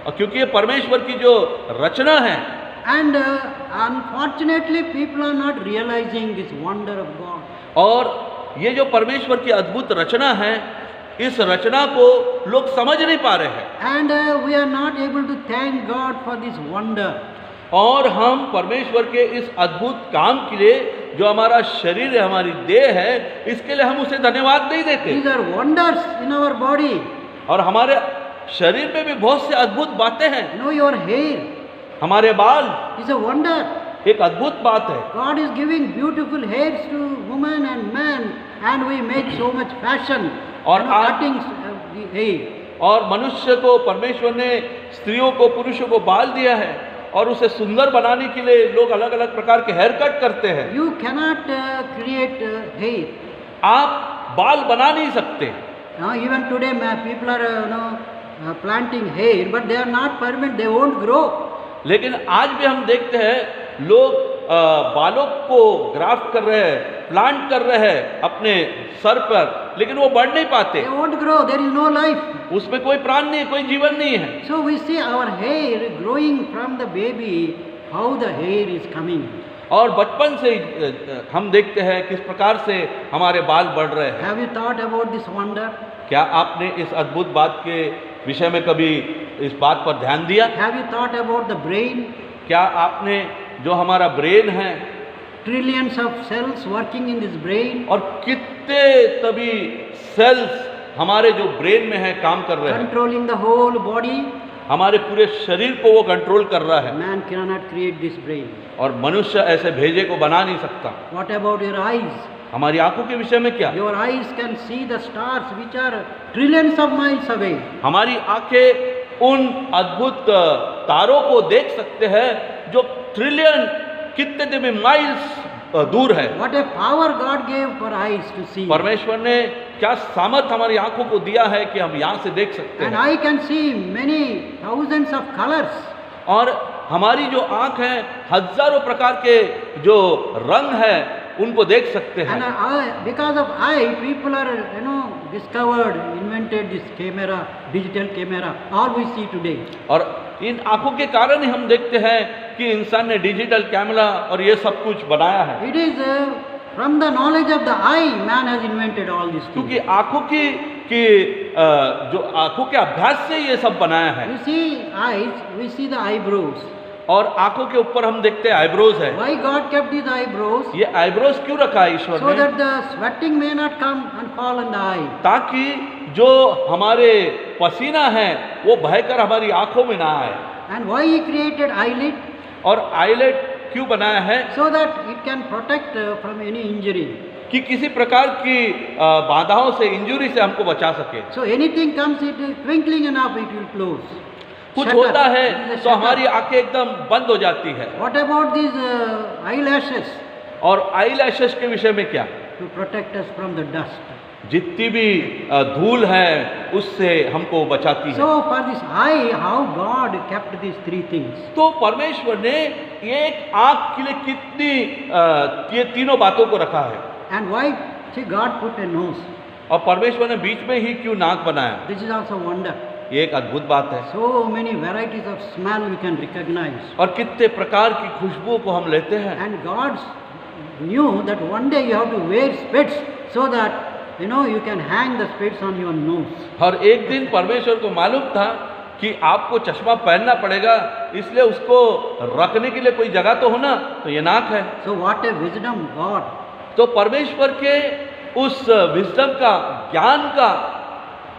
और क्योंकि ये परमेश्वर की जो रचना है, And unfortunately, people are not realizing this wonder of God. और ये जो परमेश्वर की अद्भुत रचना है, इस रचना को लोग समझ नहीं पा रहे हैं। And we are not able to thank God for this wonder. और हम परमेश्वर के इस अद्भुत काम के लिए, जो हमारा शरीर है, हमारी देह है, इसके लिए हम उसे धन्यवाद नहीं देते। These are wonders in our body. और हमारे शरीर में भी बहुत से अद्भुत बातें हैं। Your hair हमारे बाल is a wonder. एक अद्भुत बात है। God is giving beautiful hairs to women and men, and we make so much fashion. और cutting the hair. और मनुष्य को परमेश्वर ने, स्त्रियों को, पुरुषों को बाल दिया है, और उसे सुंदर बनाने के लिए लोग अलग अलग प्रकार के हेयर कट करते हैं। You cannot create hair. आप बाल बना नहीं सकते। Even today, people are planting hair, but they are not permanent. They won't grow. लेकिन आज भी हम देखते हैं लोग बालों को ग्राफ्ट कर रहे हैं, प्लांट कर रहे हैं अपने सर पर, लेकिन वो बढ़ नहीं पाते। They won't grow. There is no life. उसमें कोई प्राण नहीं, कोई जीवन नहीं है। So we see our hair growing from the baby, how the hair is coming. और बचपन से हम देखते हैं किस प्रकार से हमारे बाल बढ़ रहे हैं। Have you thought about this wonder? क्या आपने इस अद्भुत बात के विषय में कभी इस बात पर ध्यान दिया? Have you thought about the brain? क्या आपने, जो हमारा ब्रेन है, Trillions of cells working in this brain, और कितने तभी सेल्स हमारे जो ब्रेन में है काम कर रहे हैं, controlling the whole body. हमारे पूरे शरीर को वो कंट्रोल कर रहा है। Man cannot create this brain. और मनुष्य ऐसे भेजे को बना नहीं सकता। What about your eyes? हमारी आंखों के विषय में क्या? Your eyes can see the stars which are trillions of miles away. हमारी आंखें उन अद्भुत तारों को देख सकते हैं जो ट्रिलियन, कितने भी माइल्स दूर है। What a power God gave for eyes to see. परमेश्वर ने क्या सामर्थ हमारी आंखों को दिया है कि हम यहाँ से देख सकते And हैं। I can see many thousands of colors. और हमारी जो आंख है, हजारों प्रकार के जो रंग है उनको देख सकते And हैं। because of eye, people are discovered, invented this camera, digital camera. All we see today. और इन आंखों के कारण ही हम देखते हैं कि इंसान ने डिजिटल कैमरा और ये सब कुछ बनाया है। It is from the knowledge of the eye, man has invented all these things. क्योंकि आंखों की जो आंखों के अभ्यास से ये सब बनाया है। You see eyes, we see the eyebrows. और आंखों के ऊपर हम देखते हैं आईब्रोज है। Why God kept these eyebrows? ये आईब्रोज क्यों रखा है ईश्वर So ने? that the sweating may not come and fall on the eye. ताकि जो हमारे पसीना है वो बहकर हमारी आंखों में ना आए। And why He created eyelid? और आईलेट क्यों बनाया है? So that it can protect from any injury. कि किसी प्रकार की बाधाओं से, इंजुरी से हमको बचा सके। So anything comes, it is twinkling enough, it will close. कुछ Shutter. होता है It is a तो shutter. हमारी आंखें एकदम बंद हो जाती है। What about these eyelashes? और आई लैशेस के विषय में क्या? To protect us from the dust. जितनी भी धूल है उससे हमको बचाती है। So for this eye, how God kept these three things. तो परमेश्वर ने एक आंख के लिए कितनी ये तीनों बातों को रखा है। And why? See, God put a nose. और परमेश्वर ने बीच में ही क्यों नाक बनाया? This is also wonder. ये एक अद्भुत बात है। So many varieties of smell we can recognize. और कितने प्रकार की खुशबुओं को हम लेते हैं। And God knew that one day you have to wear spits so that you can hang the spits on your nose. और एक दिन परमेश्वर को मालूम था कि आपको चश्मा पहनना पड़ेगा, इसलिए उसको रखने के लिए कोई जगह तो होना, तो ये नाक है। So what a wisdom God. तो परमेश्वर के उस विजडम का, ज्ञान का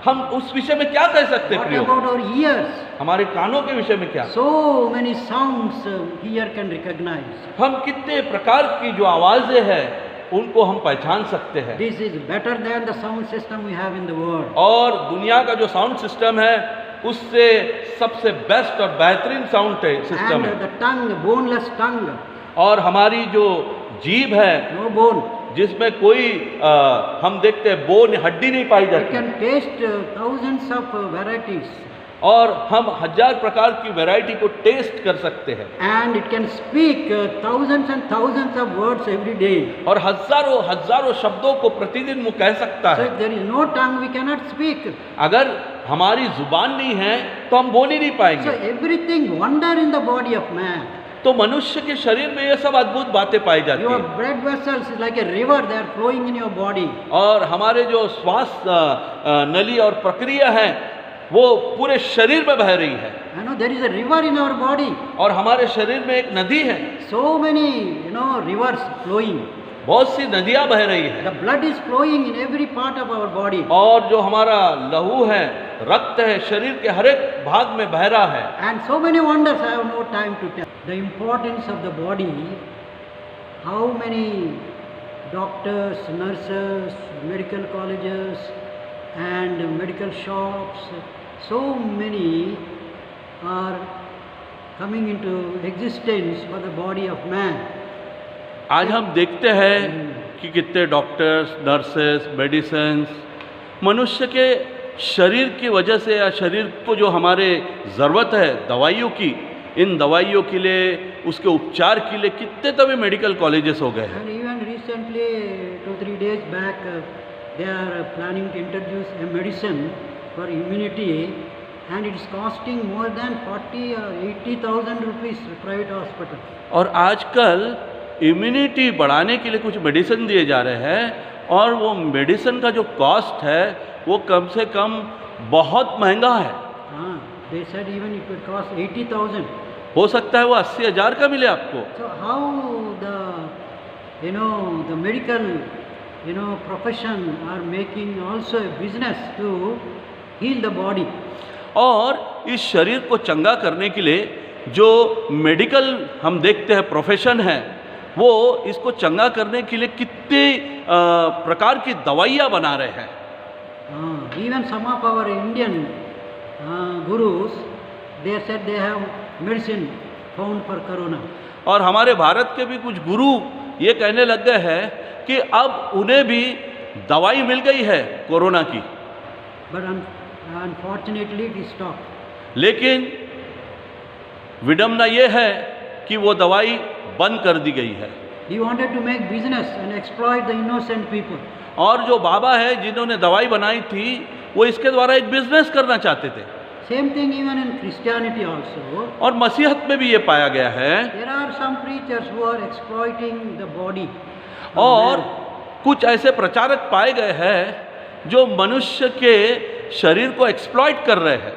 हम उस विषय में क्या कह सकते हैं What प्रियो? about our ears? हमारे कानों के विषय में क्या? So many sounds ear can recognize. हम कितने प्रकार की जो आवाजें हैं उनको हम पहचान सकते हैं। This is better than the sound system we have in the world. और दुनिया का जो साउंड सिस्टम है उससे सबसे बेस्ट और बेहतरीन साउंड सिस्टम And है। the tongue, boneless tongue, और हमारी जो जीभ है no bone. जिसमें कोई हम देखते हैं बोन, हड्डी नहीं पाई It जाती, can taste thousands of varieties. और हम 1000 प्रकार की वैरायटी को टेस्ट कर सकते हैं। And it can speak thousands and thousands of words every day. और हजारों हजारों शब्दों को प्रतिदिन वो कह सकता So है। if there is no tongue, we cannot speak. अगर हमारी जुबान नहीं है तो हम बोल ही नहीं So पाएंगे। everything wonder in the body of man. तो मनुष्य के शरीर में ये सब अद्भुत बातें पाई जाती Your हैं। blood vessels is like a river; they are flowing in your body. और हमारे जो श्वास नली और प्रक्रिया है वो पूरे शरीर में बह रही है। There is a river in our body. और हमारे शरीर में एक नदी है, So many rivers flowing. बहुत सी नदियां बह रही है। The blood is flowing in every part of our body. और जो हमारा लहू है, रक्त है, शरीर के हर एक भाग में बह रहा है। And so many wonders, I have no time to tell. The importance of the body, how many doctors, nurses, medical colleges and medical shops, so many are coming into existence for the body of man. आज हम देखते हैं कि कितने doctors, nurses, medicines मनुष्य के शरीर की वजह से या शरीर को जो हमारे ज़रूरत है दवाइयों की, इन दवाइयों के लिए, उसके उपचार के लिए कितने तभी मेडिकल कॉलेजेस हो गए हैं। And even recently, 2-3 days back, they are planning to introduce a medicine for immunity, and it is costing more than 40 or 80,000 rupees private hospital. और आजकल इम्यूनिटी बढ़ाने के लिए कुछ मेडिसिन दिए जा रहे हैं, और वो मेडिसिन का जो कॉस्ट है वो कम से कम बहुत महंगा है। They said even it would cost 80,000. हो सकता है वो 80,000 का मिले आपको। So how the medical profession are making also a business to heal the body. और इस शरीर को चंगा करने के लिए जो मेडिकल हम देखते हैं प्रोफेशन है, वो इसको चंगा करने के लिए कितने प्रकार की दवाइयाँ बना रहे हैं। Even some of our Indian gurus, they said they have medicine found for corona. और हमारे भारत के भी कुछ गुरु ये कहने लग गए हैं कि अब उन्हें भी दवाई मिल गई है कोरोना की। But unfortunately it is stopped. लेकिन विडम्बना ये है कि वो दवाई बंद कर दी गई है। He wanted to make business and exploit the innocent people. और जो बाबा है जिन्होंने दवाई बनाई थी वो इसके द्वारा एक बिजनेस करना चाहते थे। Same thing even in Christianity also. और मसीहत में भी ये पाया गया है। There are some preachers who are exploiting the body. और कुछ ऐसे प्रचारक पाए गए हैं जो मनुष्य के शरीर को एक्सप्लॉइट कर रहे हैं।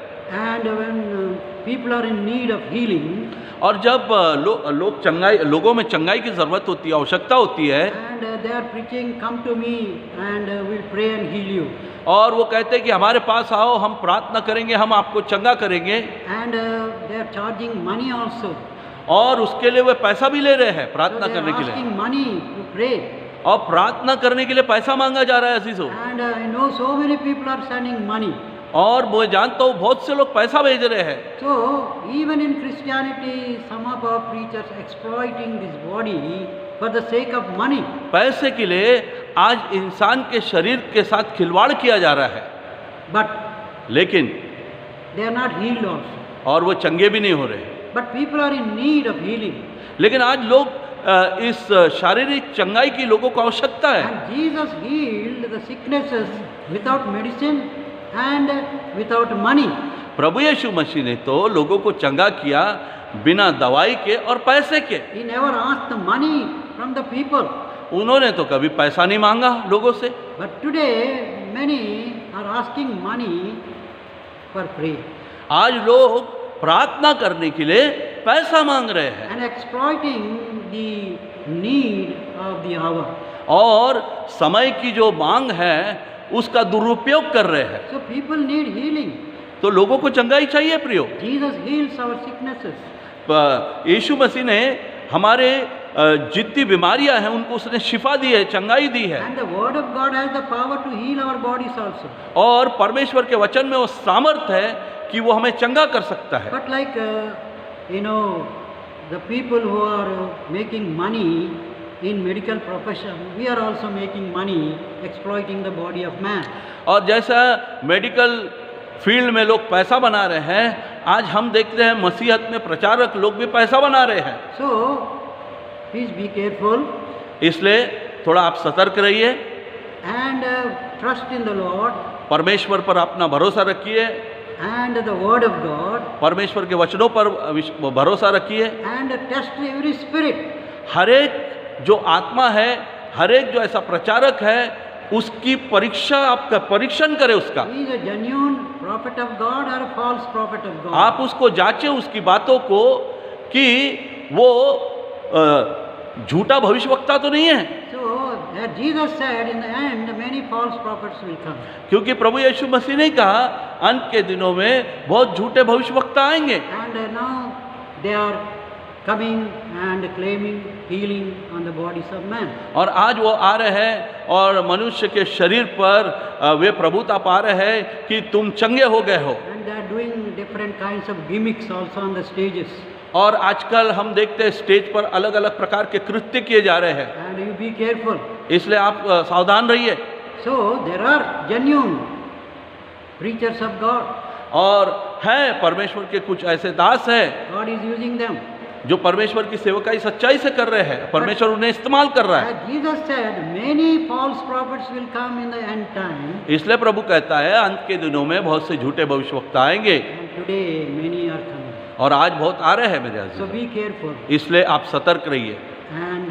And when people are in need of healing, और जब लोगों में चंगाई की ज़रूरत होती है, आवश्यकता होती है, and they are preaching, come to me and we'll pray and heal you. और वो कहते हैं कि हमारे पास आओ, हम प्रार्थना करेंगे, हम आपको चंगा करेंगे। And they are charging money also. और उसके लिए वे पैसा भी ले रहे हैं So प्रार्थना they करने are के लिए। asking money to pray. और प्रार्थना करने के लिए पैसा मांगा जा रहा है असीसो। And I know so many people are sending money. और मैं जानता हूँ बहुत से लोग पैसा भेज रहे हैं। So even in Christianity, some of our preachers exploiting this body for the sake of money. पैसे के लिए आज इंसान के शरीर के साथ खिलवाड़ किया जा रहा है। But लेकिन they are not healed also. और वो चंगे भी नहीं हो रहे। But people are in need of healing. लेकिन आज लोग इस शारीरिक चंगाई की लोगों को आवश्यकता है। And Jesus healed the sicknesses without medicine and without money. प्रभु यीशु मसीह ने तो लोगों को चंगा किया बिना दवाई के और पैसे के। He never asked the money from the people. उन्होंने तो कभी पैसा नहीं मांगा लोगों से। But today, many are asking money for prayer आज लोग प्रार्थना करने के लिए पैसा मांग रहे हैं and exploiting the need of the hour. और समय की जो मांग है उसका दुरुपयोग कर रहे हैं। So people need healing. तो लोगों को चंगाई चाहिए प्रियो। Jesus heals our sicknesses. यीशु मसीह ने हमारे जितनी बीमारियां हैं उनको उसने शिफा दी है, चंगाई दी है। And the word of God has the power to heal our bodies also. और परमेश्वर के वचन में वो सामर्थ है कि वो हमें चंगा कर सकता है। But like, the people who are making money in medical profession, we are also making money exploiting the body of man. और जैसा मेडिकल फील्ड में लोग पैसा बना रहे हैं, आज हम देखते हैं मसीहत में प्रचारक लोग भी पैसा बना रहे हैं। So, please be careful इसलिए थोड़ा आप सतर्क रहिए and trust in the Lord परमेश्वर पर अपना भरोसा रखिए, and the word of God, परमेश्वर के वचनों पर भरोसा रखिए। and test every spirit. हर एक जो आत्मा है, हर एक जो ऐसा प्रचारक है, उसकी परीक्षा, आपका परीक्षण करें उसका। He is a genuine prophet of God or a false prophet of God. आप उसको जांचें उसकी बातों को कि वो झूठा भविष्यवक्ता तो नहीं है। So, as Jesus said, in the end, many false prophets will come. क्योंकि प्रभु यीशु मसीह ने कहा अंत के दिनों में बहुत झूठे भविष्यवक्ता आएंगे। And now they are coming and claiming healing on the bodies of man. और आज वो आ रहे हैं और मनुष्य के शरीर पर वे प्रभुता पा रहे हैं कि तुम चंगे हो गए हो। And they are doing different kinds of gimmicks also on the stages. और आजकल हम देखते हैं स्टेज पर अलग अलग प्रकार के कृत्य किए जा रहे हैं, And you be careful. इसलिए आप सावधान रहिए। So, there are genuine preachers of God. और हैं परमेश्वर के कुछ ऐसे दास हैं God is using them. जो परमेश्वर की सेवकाई सच्चाई से कर रहे हैं, परमेश्वर उन्हें इस्तेमाल कर रहा है। As Jesus said, many false prophets will come in the end time. इसलिए प्रभु कहता है अंत के दिनों में बहुत से झूठे भविष्यवक्ता आएंगे And today, many are coming. और आज बहुत आ रहे हैं मेरे So, अजीज। be careful इसलिए आप सतर्क रहिए and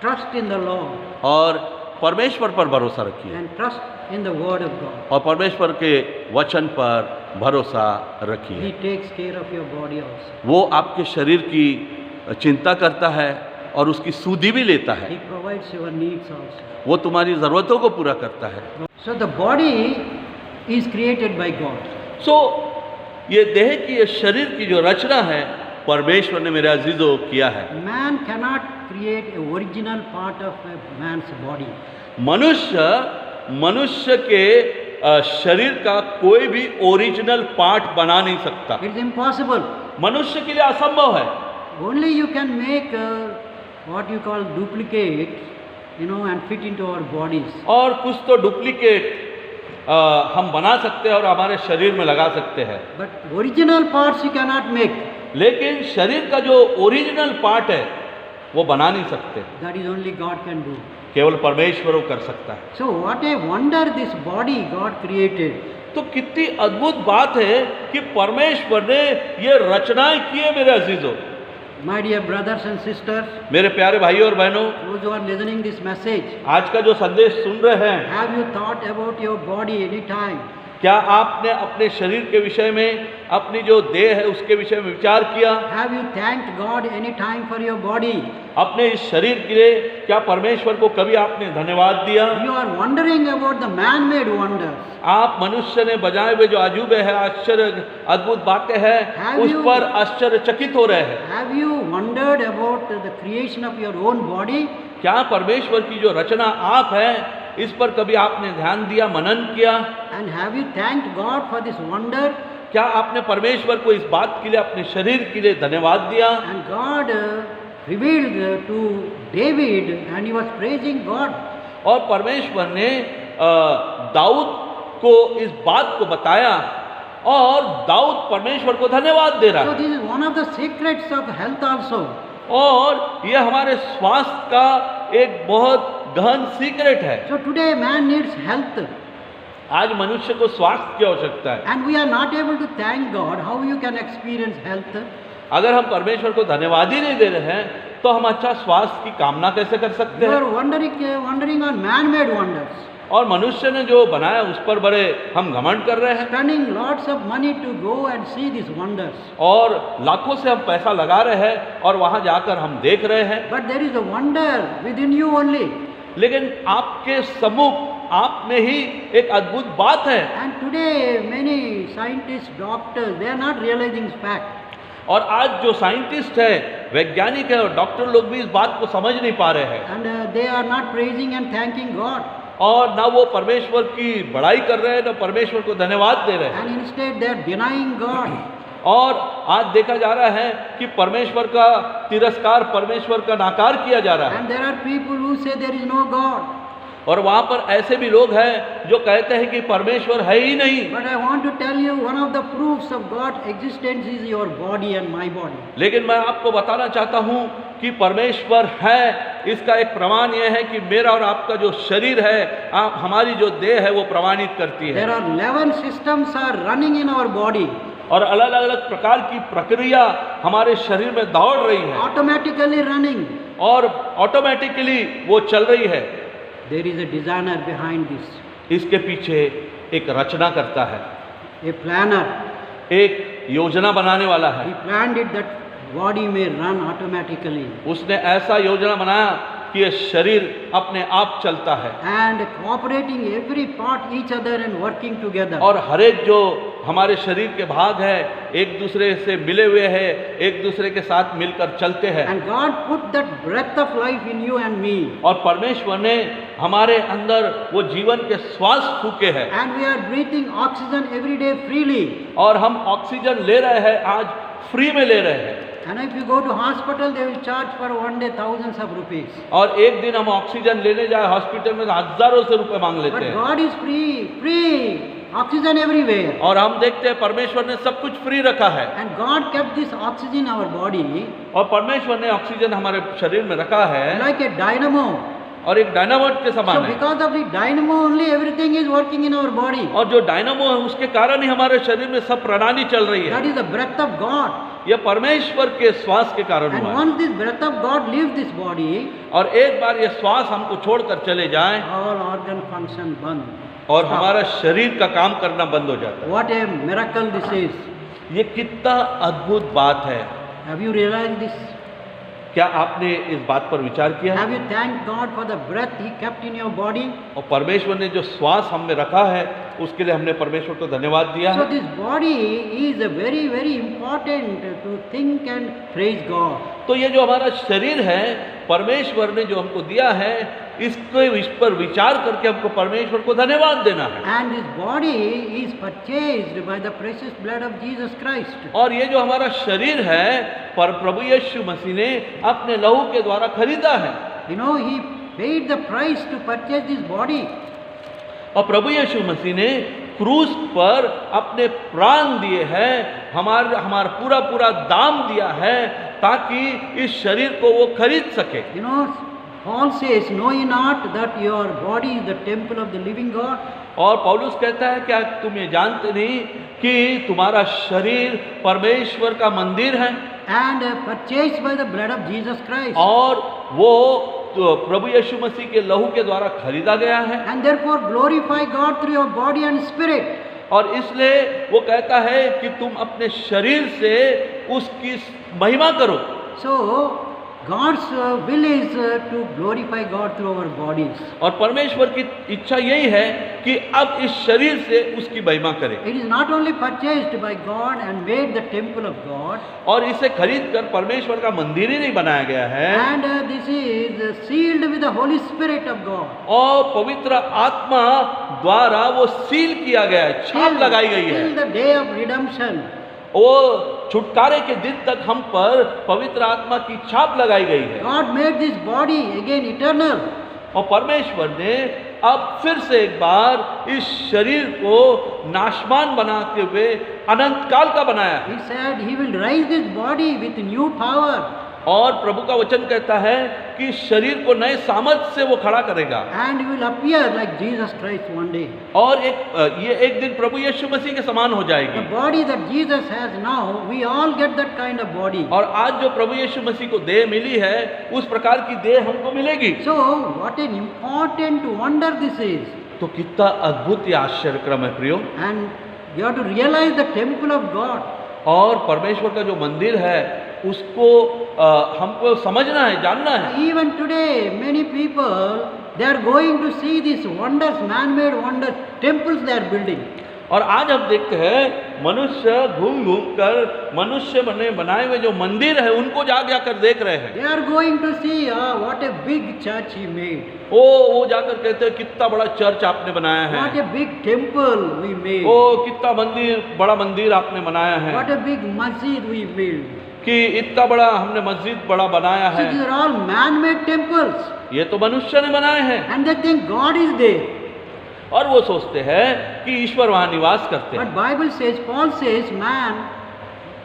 trust in the Lord और परमेश्वर पर भरोसा रखिए and trust in the word of God. और परमेश्वर के वचन पर भरोसा He रखिए। takes care of your body also. वो आपके शरीर की चिंता करता है और उसकी सुधि भी लेता है। He provides your needs also. वो तुम्हारी ज़रूरतों को पूरा करता है। So the body is created by God. सो ये देह की, ये शरीर की जो रचना है परमेश्वर ने मेरे अजीजों किया है। Man cannot create a original part of a man's body. मनुष्य के शरीर का कोई भी ओरिजिनल पार्ट बना नहीं सकता। It's impossible. मनुष्य के लिए असंभव है। Only you can make what you call duplicate, and fit into our bodies. और कुछ तो डुप्लीकेट हम बना सकते हैं और हमारे शरीर में लगा सकते हैं, But original parts you cannot make. लेकिन शरीर का जो ओरिजिनल पार्ट है वो बना नहीं सकते। That is only God can do. केवल परमेश्वर वो कर सकता है। So what a wonder this body God created. तो कितनी अद्भुत बात है कि परमेश्वर ने ये रचनाएं की है मेरे अजीजों। My dear brothers and sisters, मेरे प्यारे भाइयों और बहनों, those who are listening this message, आज का जो संदेश सुन रहे हैं, have you thought about your body any time? क्या आपने अपने शरीर के विषय में, अपनी जो देह है उसके विषय में विचार किया? Have you thanked God any time for your body? अपने इस शरीर के लिए क्या परमेश्वर को कभी आपने धन्यवाद दिया? You are wondering about the man-made wonders. आप मनुष्य ने बजाए हुए जो अजूबे हैं, आश्चर्य अद्भुत बातें हैं, उस पर आश्चर्यचकित हो रहे हैं। Have you wondered about the creation of your own body? क्या परमेश्वर की जो रचना आप है इस पर कभी आपने ध्यान दिया, मनन किया? And have you thanked God for this wonder? क्या आपने परमेश्वर को इस बात के लिए, अपने शरीर के लिए धन्यवाद दिया? And God revealed to David, and he was praising God. और परमेश्वर ने दाऊद को इस बात को बताया और दाऊद परमेश्वर को धन्यवाद दे रहा So है। this is one of the secrets of health also. और यह हमारे स्वास्थ्य का एक बहुत गहन सीक्रेट है। So today man needs health. आज मनुष्य को स्वास्थ्य की आवश्यकता है। And we are not able to thank God. How you can experience health? अगर हम परमेश्वर को धन्यवाद ही नहीं दे रहे हैं तो हम अच्छा स्वास्थ्य की कामना कैसे कर सकते You हैं? are wondering on man-made wonders, और मनुष्य ने जो बनाया उस पर बड़े हम घमंड कर रहे हैं spending lots of money to go and see these wonders. और लाखों से हम पैसा लगा रहे हैं और वहां जाकर हम देख रहे हैं, But there is a wonder within you only. लेकिन आपके सम्मुख आप में ही एक अद्भुत बात है। And today many scientists, doctors, they are not realizing this fact. और आज जो साइंटिस्ट है, वैज्ञानिक है और डॉक्टर लोग भी इस बात को समझ नहीं पा रहे हैं And they are not praising and thanking God. और ना वो परमेश्वर की बड़ाई कर रहे हैं ना परमेश्वर को धन्यवाद दे रहे हैं। And instead they are denying God. और आज देखा जा रहा है कि परमेश्वर का तिरस्कार, परमेश्वर का नाकार किया जा रहा है। And there are people who say there is no God. और वहाँ पर ऐसे भी लोग हैं जो कहते हैं कि परमेश्वर है ही नहीं। But I want to tell you, one of the proofs of God's existence is your body and my body. लेकिन मैं आपको बताना चाहता हूँ कि परमेश्वर है, इसका एक प्रमाण यह है कि मेरा और आपका जो शरीर है, आप हमारी जो देह है वो प्रमाणित करती है। There are 11 systems are running in our body. और अलग अलग प्रकार की प्रक्रिया हमारे शरीर में दौड़ रही है Automatically running. और ऑटोमेटिकली वो चल रही है। There is a designer behind this. इसके पीछे एक रचना करता है, A planner. एक योजना बनाने वाला है। He planned it that body may run automatically. उसने ऐसा योजना बनाया कि ये शरीर अपने आप चलता है And cooperating every part each other and working together. और हर एक जो हमारे शरीर के भाग है एक दूसरे से मिले हुए हैं, एक दूसरे के साथ मिलकर चलते हैं। And God put that breath of life in you and me. और परमेश्वर ने हमारे अंदर वो जीवन के श्वास फूके हैं And we are breathing oxygen every day freely. और हम ऑक्सीजन ले रहे हैं, आज फ्री में ले रहे हैं। And if you go to hospital, they will charge for one day thousands of rupees. और एक दिन हम ऑक्सीजन लेने जाए हॉस्पिटल में हजारों से रुपए मांग लेते But हैं। God is free, oxygen everywhere. और हम देखते हैं परमेश्वर ने सब कुछ फ्री रखा है And God kept this oxygen in our body और परमेश्वर ने ऑक्सीजन हमारे शरीर में रखा है like a dynamo. और एक डायनामोट के So समान है। because of the dynamo only everything is working in our body. और जो डायनामो है उसके कारण ही हमारे शरीर में सब प्रणाली चल रही है। That is the breath of God. यह परमेश्वर के श्वास के कारण And हुआ है। once this breath of God leaves this body, और एक बार यह श्वास हमको छोड़कर चले जाए all organ function बंद. और हमारा शरीर का काम करना बंद हो जाता है। What a miracle this is. ये कितना अद्भुत बात है। Have you realized this? क्या आपने इस बात पर विचार किया है? Have you thanked God for the breath He kept in your body? और परमेश्वर ने जो श्वास हम में रखा है उसके लिए हमने परमेश्वर को धन्यवाद दिया So है। this body is a very, very important to think and praise God. तो ये जो हमारा शरीर है परमेश्वर ने जो हमको दिया है इसको इस पर विचार करके हमको परमेश्वर को धन्यवाद देना है। And this body is purchased by the precious blood of Jesus Christ. और ये जो हमारा शरीर है पर प्रभु यीशु मसीह ने अपने लहू के द्वारा खरीदा है। You know, He paid the price to purchase this body. और प्रभु यीशु मसीह ने क्रूस पर अपने प्राण दिए हैं, हमारा पूरा दाम दिया है ताकि इस शरीर को वो खरीद सके। You know, Paul says, know ye not that your body is the temple of the living God? और पौलुस कहता है क्या तुम ये जानते नहीं कि तुम्हारा शरीर परमेश्वर का मंदिर है And purchased by the blood of Jesus Christ. और वो तो प्रभु यीशु मसीह के लहू के द्वारा खरीदा गया है। And therefore glorify God through your body and spirit. और इसलिए वो कहता है कि तुम अपने शरीर से उसकी महिमा करो। So God's will is to glorify God through our bodies. और परमेश्वर की इच्छा यही है कि अब इस शरीर से उसकी महिमा करें। It is not only purchased by God and made the temple of God. और इसे खरीद कर परमेश्वर का मंदिर ही नहीं बनाया गया है। And this is sealed with the Holy Spirit of God. और पवित्र आत्मा द्वारा वो सील किया गया है, छाप लगाई गई है। Till the day of redemption. वो छुटकारे के दिन तक हम पर पवित्र आत्मा की छाप लगाई गई है। God made this body again eternal. और परमेश्वर ने अब फिर से एक बार इस शरीर को नाशवान बनाते हुए अनंत काल का बनाया है। He said He will raise this body with new power. और प्रभु का वचन कहता है कि शरीर को नए सामर्थ से वो खड़ा करेगा, and you will appear like Jesus Christ one day. और ये एक दिन प्रभु यीशु मसीह के समान हो The जाएगी। body that Jesus has now, we all get that kind of body. और आज जो प्रभु यीशु मसीह को देह मिली है, उस प्रकार की देह हमको मिलेगी। So what an important wonder this is. तो कितना अद्भुत या आश्चर्यक्रम है प्रियो। And you have to realize the temple of God. और परमेश्वर का जो मंदिर है उसको हमको समझना है, जानना है। Even today, many people, they are going to see these wonders, man-made wonders, temples they are building. और आज हम देखते हैं मनुष्य घूम घूम कर मनुष्य बनाए हुए जो मंदिर है उनको जाकर देख रहे हैं। They are going to see, what a big church he made. वो जाकर कहते हैं कितना बड़ा चर्च आपने बनाया है, What a big temple we made. कितना बड़ा मंदिर आपने बनाया है, What a big masjid we built. कि इतना बड़ा हमने मस्जिद बड़ा बनाया So है। these are all man-made temples. ये तो मनुष्य ने बनाए हैं, And they think God is there. और वो सोचते हैं कि ईश्वर वहाँ निवास करते हैं। But Bible says, Paul says, man,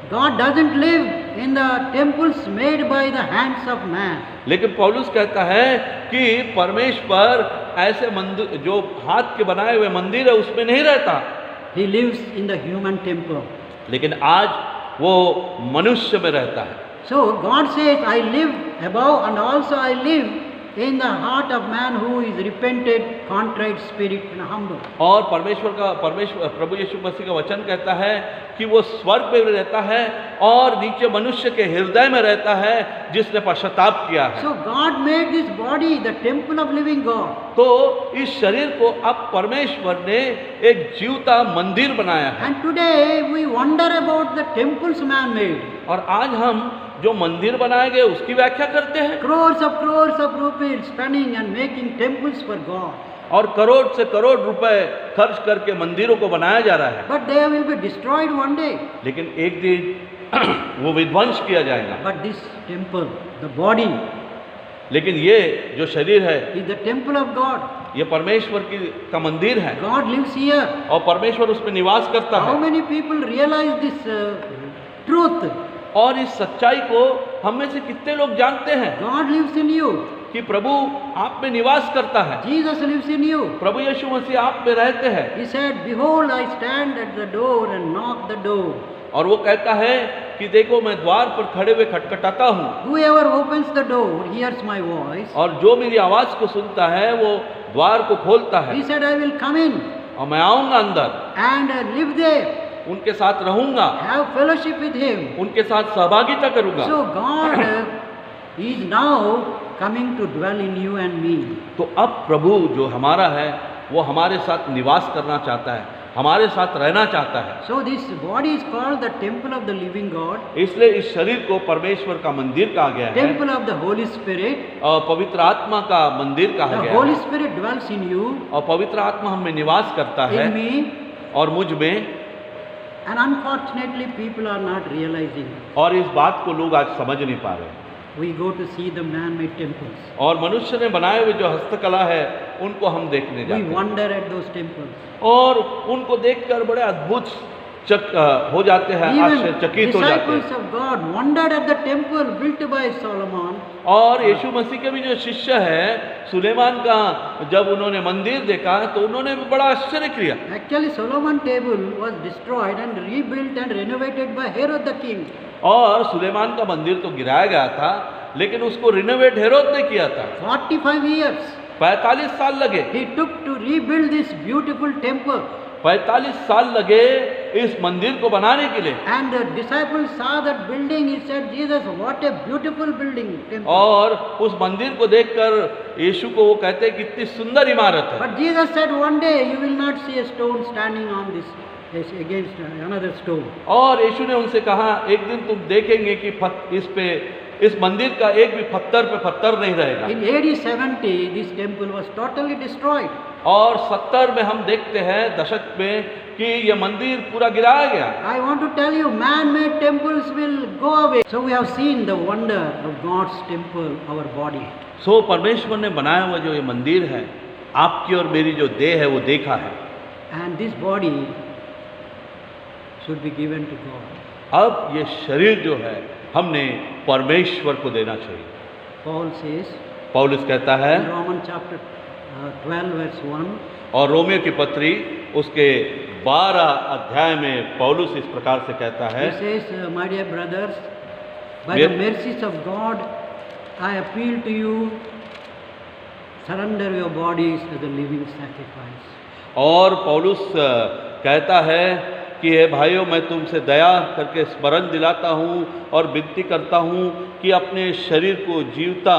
God doesn't live in the temples made by the hands of man. लेकिन पौलुस कहता है कि परमेश्वर ऐसे मंदिर जो हाथ के बनाए हुए मंदिर है उसमें नहीं रहता, He lives in the human temple. लेकिन आज वो मनुष्य में रहता है। So God says, I live above and also I live in the heart of man who is repented, contrite spirit and humble. और परमेश्वर प्रभु यीशु मसीह का वचन कहता है कि वो स्वर्ग में रहता है और नीचे मनुष्य के हृदय में रहता है जिसने पश्चाताप किया है। So God made this body the temple of living God. तो इस शरीर को अब परमेश्वर ने एक जीवता मंदिर बनाया है। And today we wonder about the temples man made. और आज हम जो मंदिर बनाए गए उसकी व्याख्या करते हैं, Crores of rupees spending and making temples for God. और करोड़ से करोड़ रुपए खर्च करके मंदिरों को बनाया जा रहा है, But they will be destroyed one day. लेकिन एक दिन वो विध्वंस किया जाएगा। But this temple, the body, लेकिन ये जो शरीर है is the temple of God. ये परमेश्वर का मंदिर है God lives here. और परमेश्वर उसमें निवास करता How है। many people realize this truth? और इस सच्चाई को हम में से कितने लोग जानते हैं God lives in you. कि प्रभु आप में निवास करता है, Jesus lives in you. प्रभु यीशु मसीह आप में रहते हैं। He said, behold, I stand at the door and knock the door. और वो कहता है कि देखो मैं द्वार पर खड़े हुए खटखटाता हूँ, Whoever opens the door hears my voice. और जो मेरी आवाज को सुनता है वो द्वार को खोलता है, He said, I will come in और मैं आऊंगा अंदर, and live there, उनके साथ रहूंगा, have fellowship with him. उनके साथ सहभागिता करूंगा। So God is now coming to dwell in you and me. तो अब प्रभु जो हमारा है वो हमारे साथ निवास करना चाहता है, हमारे साथ रहना चाहता है। So this body is called the temple of the living God, इसलिए इस शरीर को परमेश्वर का मंदिर कहा गया है, temple of the Holy Spirit. और पवित्र आत्मा का मंदिर कहा The गया Holy है, Spirit dwells in you, और पवित्र आत्मा हम में निवास करता है in me, और मुझ में। and unfortunately people are not realizing. और इस बात को लोग आज समझ नहीं पा रहे। We go to see the man-made temples. और मनुष्य ने बनाए हुए जो हस्तकला है उनको हम देखने We जाते हैं wonder at those temples. और उनको देखकर बड़े अद्भुत हो जाते हैं, Even आश्चर्यचकित हो जाते disciples हैं। of God wondered at the temple built by Solomon. और यीशु मसीह के भी जो शिष्य है सुलेमान का, जब उन्होंने मंदिर देखा तो उन्होंने भी बड़ा आश्चर्य किया। Actually, Solomon temple was destroyed and rebuilt and renovated by Herod the king. और सुलेमान का मंदिर तो गिराया गया था, लेकिन उसको रिनोवेट हेरोद ने किया था। 45 years 45 साल लगे, he took to rebuild this beautiful temple. 45 साल लगे इस मंदिर को बनाने के लिए। And the disciples saw that building. He said, Jesus, what a beautiful building, temple. और उस मंदिर को देखकर यीशु को वो कहते हैं कितनी सुंदर इमारत है। But Jesus said, one day you will not see a stone standing on this against another stone. और यीशु ने उनसे कहा एक दिन तुम देखेंगे कि इस मंदिर का एक भी पत्थर पे पत्थर नहीं रहेगा। In AD 70, this temple was totally destroyed. और 70 में हम देखते हैं दशक में कि यह मंदिर पूरा गिराया गया। I want to tell you, man-made temples will go away. So we have seen the wonder of God's temple, our body. सो परमेश्वर ने बनाया हुआ जो ये मंदिर है, आपकी और मेरी जो देह है वो देखा है। And this body should be given to God. अब ये शरीर जो है हमने परमेश्वर को देना चाहिए। Paul says पौलुस कहता है in Romans chapter 12 verse 1, और रोमियो की पत्री उसके 12 अध्याय में पौलुस इस प्रकार से कहता है, he says, my dear brothers, by Yes. the mercies of God, I appeal to you, surrender your bodies as a living sacrifice. और पौलुस कहता है कि हे भाइयों, मैं तुमसे दया करके स्मरण दिलाता हूँ और विनती करता हूँ कि अपने शरीर को जीवता,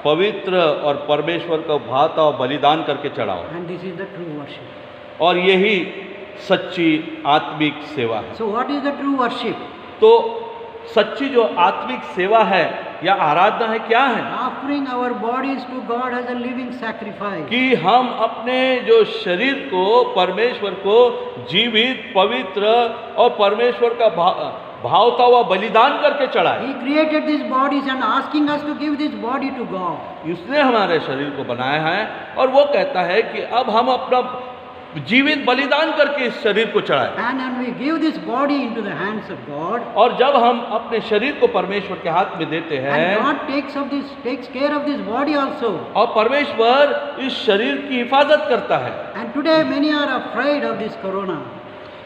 पवित्र और परमेश्वर को भाता और बलिदान करके चढ़ाओ। And this is the true worship. और यही सच्ची आत्मिक सेवा है। So what is the true worship? तो सच्ची जो आत्मिक सेवा है या आराधना है, क्या है? Offering our bodies to God as a living sacrifice. कि हम अपने जो शरीर को परमेश्वर को जीवित, पवित्र और परमेश्वर का भावता हुआ बलिदान करके चढ़ाए। He created these bodies and asking us to give this body to God. उसने हमारे शरीर को बनाया है और वो कहता है कि अब हम अपना जीवित बलिदान करके इस शरीर को चढ़ाए। And when we give this body into the hands of God, और जब हम अपने शरीर को परमेश्वर के हाथ में देते and हैं God takes care of this body also. और परमेश्वर इस शरीर की हिफाजत करता है। And today many are afraid of this corona.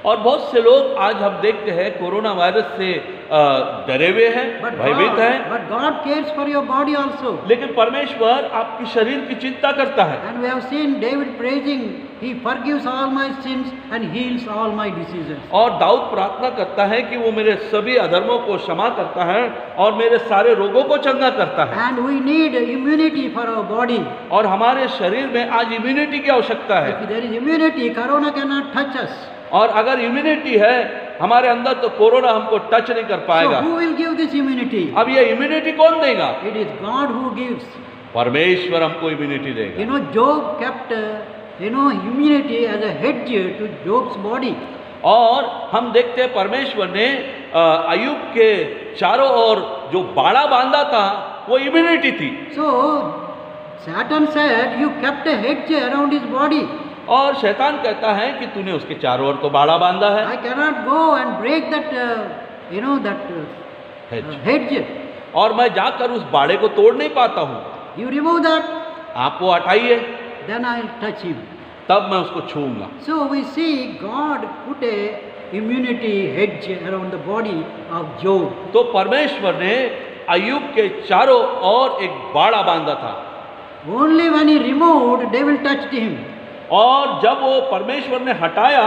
और बहुत से लोग आज हम देखते हैं कोरोना वायरस से डरे हुए हैं, भयभीत हैं। But God cares for your body also. लेकिन परमेश्वर आपकी शरीर की चिंता करता है। And we have seen David praising, He forgives all my sins and heals all my diseases. और दाऊद प्रार्थना करता है कि वो मेरे सभी अधर्मों को क्षमा करता है और मेरे सारे रोगों को चंगा करता है। And we need immunity for our body. और हमारे शरीर में आज इम्यूनिटी की आवश्यकता है। If there is immunity, corona cannot touch us. और अगर इम्यूनिटी है हमारे अंदर तो कोरोना हमको टच नहीं कर So पाएगा। who will give this immunity? अब ये इम्यूनिटी कौन देगा? It is God who gives. परमेश्वर हमको इम्यूनिटी देगा। You know, Job kept, immunity as a hedge to Job's body. और हम देखते हैं परमेश्वर ने अय्यूब के चारों ओर जो बाड़ा बांधा था वो इम्यूनिटी थी। So Satan said, you kept a hedge around his body. और शैतान कहता है कि तूने उसके चारों ओर तो बाड़ा बांधा है। I cannot go and break that, hedge. और मैं जाकर उस बाड़े को तोड़ नहीं पाता हूँ। You remove that, आप वो हटाइए, then I'll touch him. तब मैं उसको छूऊंगा। So we see God put a immunity hedge around the body of Job. तो परमेश्वर ने अय्यूब के चारों ओर एक बाड़ा बांधा था। Only when he removed, devil touched him. और जब वो परमेश्वर ने हटाया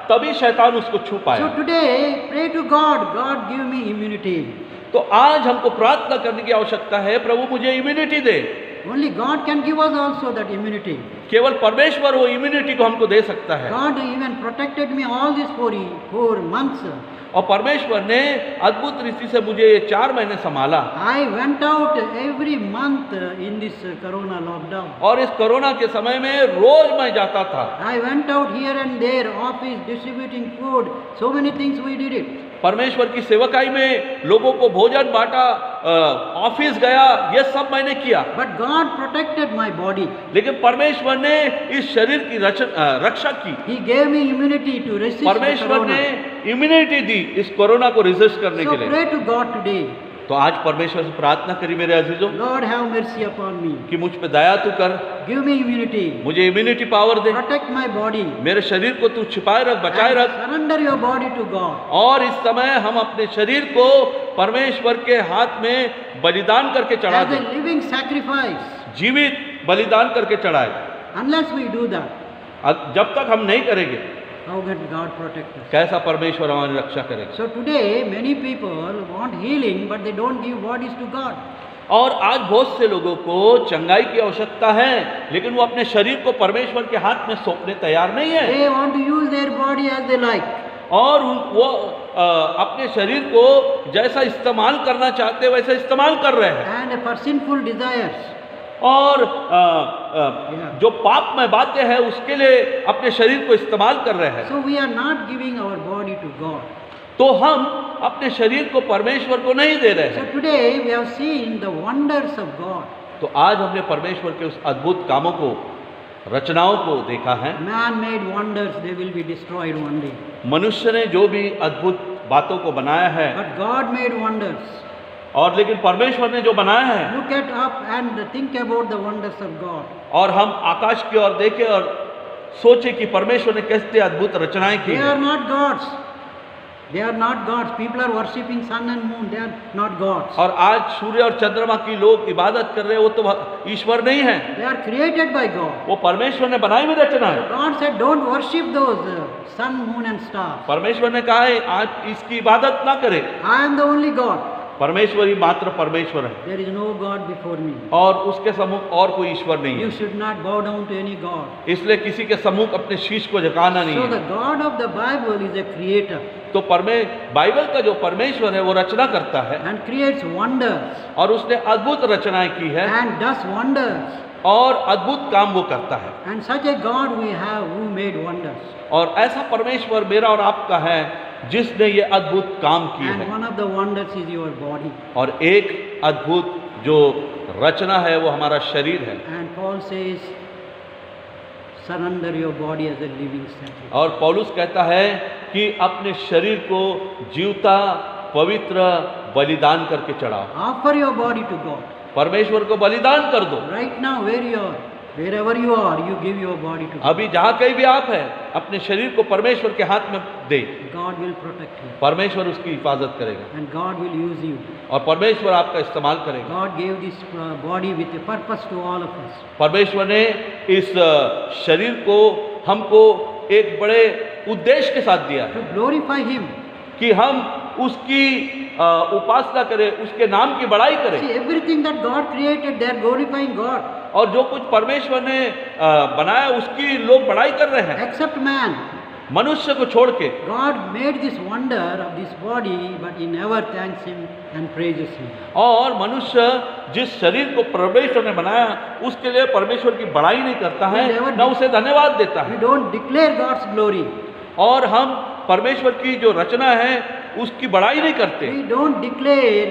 तभी शैतान उसको छू So पाया। today, pray to God, God give me immunity. तो आज हमको प्रार्थना करने की आवश्यकता है, प्रभु मुझे immunity they. Only God can give us also that immunity. केवल परमेश्वर वो इम्यूनिटी को हमको दे सकता है। God even protected me all these 4 months. और परमेश्वर ने अद्भुत रीति से मुझे ये 4 महीने संभाला। I went out every month in this corona lockdown. और इस कोरोना के समय में रोज मैं जाता था। I went out here and there, office, distributing food, so many things we did it. परमेश्वर की सेवकाई में लोगों को भोजन बांटा, ऑफिस गया, ये सब मैंने किया। But God protected my body. लेकिन परमेश्वर ने इस शरीर की रक्षा की। He gave me immunity to resist the परमेश्वर ने corona. इम्यूनिटी दी इस कोरोना को रेजिस्ट करने So के लिए। pray to God today. तो आज परमेश्वर से प्रार्थना करी मेरे अजीजों Lord, have mercy upon me. कि मुझ पे दया तू कर, Give me immunity. मुझे immunity power they, Protect my body. मेरे शरीर को तू छिपाए रख, बचाए And रख। surrender your body to God. और इस समय हम अपने शरीर को परमेश्वर के हाथ में बलिदान करके चढ़ा As दें, a living sacrifice. जीवित बलिदान करके चढ़ाए। Unless we do that, जब तक हम नहीं करेंगे how can God protect us? कैसा परमेश्वर हमारी रक्षा करेगा। So today, many people want healing, but they don't give bodies to God. और आज बहुत से लोगों को चंगाई की आवश्यकता है लेकिन वो अपने शरीर को परमेश्वर के हाथ में सौंपने तैयार नहीं है। They want to use their body as they like. और वो अपने शरीर को जैसा इस्तेमाल करना चाहते हैं वैसा इस्तेमाल कर रहे हैं। And for sinful desires. और जो पाप में बातें हैं उसके लिए अपने शरीर को इस्तेमाल कर रहे हैं। So we are not giving our body to God. तो हम अपने शरीर को परमेश्वर को नहीं दे रहे So हैं। today we have seen the wonders of God. तो आज हमने परमेश्वर के उस अद्भुत कामों को, रचनाओं को देखा है। Man-made wonders, they will be destroyed one day. मनुष्य ने जो भी अद्भुत बातों को बनाया है, But God made wonders. और लेकिन परमेश्वर ने जो बनाया है, look at up and think about the wonders of God. और हम आकाश की ओर देखें और सोचे कि परमेश्वर ने कैसे अद्भुत रचनाएं की They हैं। are not gods. They are not gods. People are worshipping sun and moon. They are not gods. और आज सूर्य और चंद्रमा की लोग इबादत कर रहे हैं, वो तो ईश्वर नहीं है, They are created by God. वो परमेश्वर ने बनाई हुई रचना है। God said, don't worship those sun, moon and stars. परमेश्वर ने कहा है आज इसकी इबादत ना करें, I am the only God. परमेश्वर ही मात्र परमेश्वर है There is no God before me. और उसके सम्मुख और कोई ईश्वर नहीं You है, should not bow down to any God. इसलिए किसी के सम्मुख अपने शीश को झुकाना नहीं So the है। God of the Bible is a creator तो बाइबल का जो परमेश्वर है वो रचना करता है and creates wonders और उसने अद्भुत रचनाएं की है and does wonders. और अद्भुत काम वो करता है। And such a God we have who made wonders. और ऐसा परमेश्वर मेरा और आपका है जिसने ये अद्भुत काम किए And हैं। one of the wonders is your body. और एक अद्भुत जो रचना है वो हमारा शरीर है। And Paul says, surrender your body as a living sacrifice. और पौलुस कहता है कि अपने शरीर को जीवता पवित्र बलिदान करके चढ़ाओ। Offer your body to God. परमेश्वर को बलिदान कर दो। Right now, wherever you are, you give your body to God. अभी जहाँ कहीं भी आप हैं अपने शरीर को परमेश्वर के हाथ में दे, God will protect you. परमेश्वर उसकी हिफाजत करेगा And God will use you. और परमेश्वर आपका इस्तेमाल करेगा। God gave this body with a purpose to all of us. परमेश्वर ने इस शरीर को हमको एक बड़े उद्देश्य के साथ दिया है To glorify Him. कि हम उसकी उपासना करें, उसके नाम की बड़ाई करें। See, everything that God created, they are glorifying God. और जो कुछ परमेश्वर ने बनाया उसकी लोग बड़ाई कर रहे हैं, Except man. मनुष्य को छोड़ के। God made this wonder of this body, but He never thanks Him and praises Him. और मनुष्य जिस शरीर को परमेश्वर ने बनाया उसके लिए परमेश्वर की बड़ाई नहीं करता है, न उसे धन्यवाद देता We है। don't declare God's glory. और हम परमेश्वर की जो रचना है उसकी बड़ाई नहीं करते We don't declare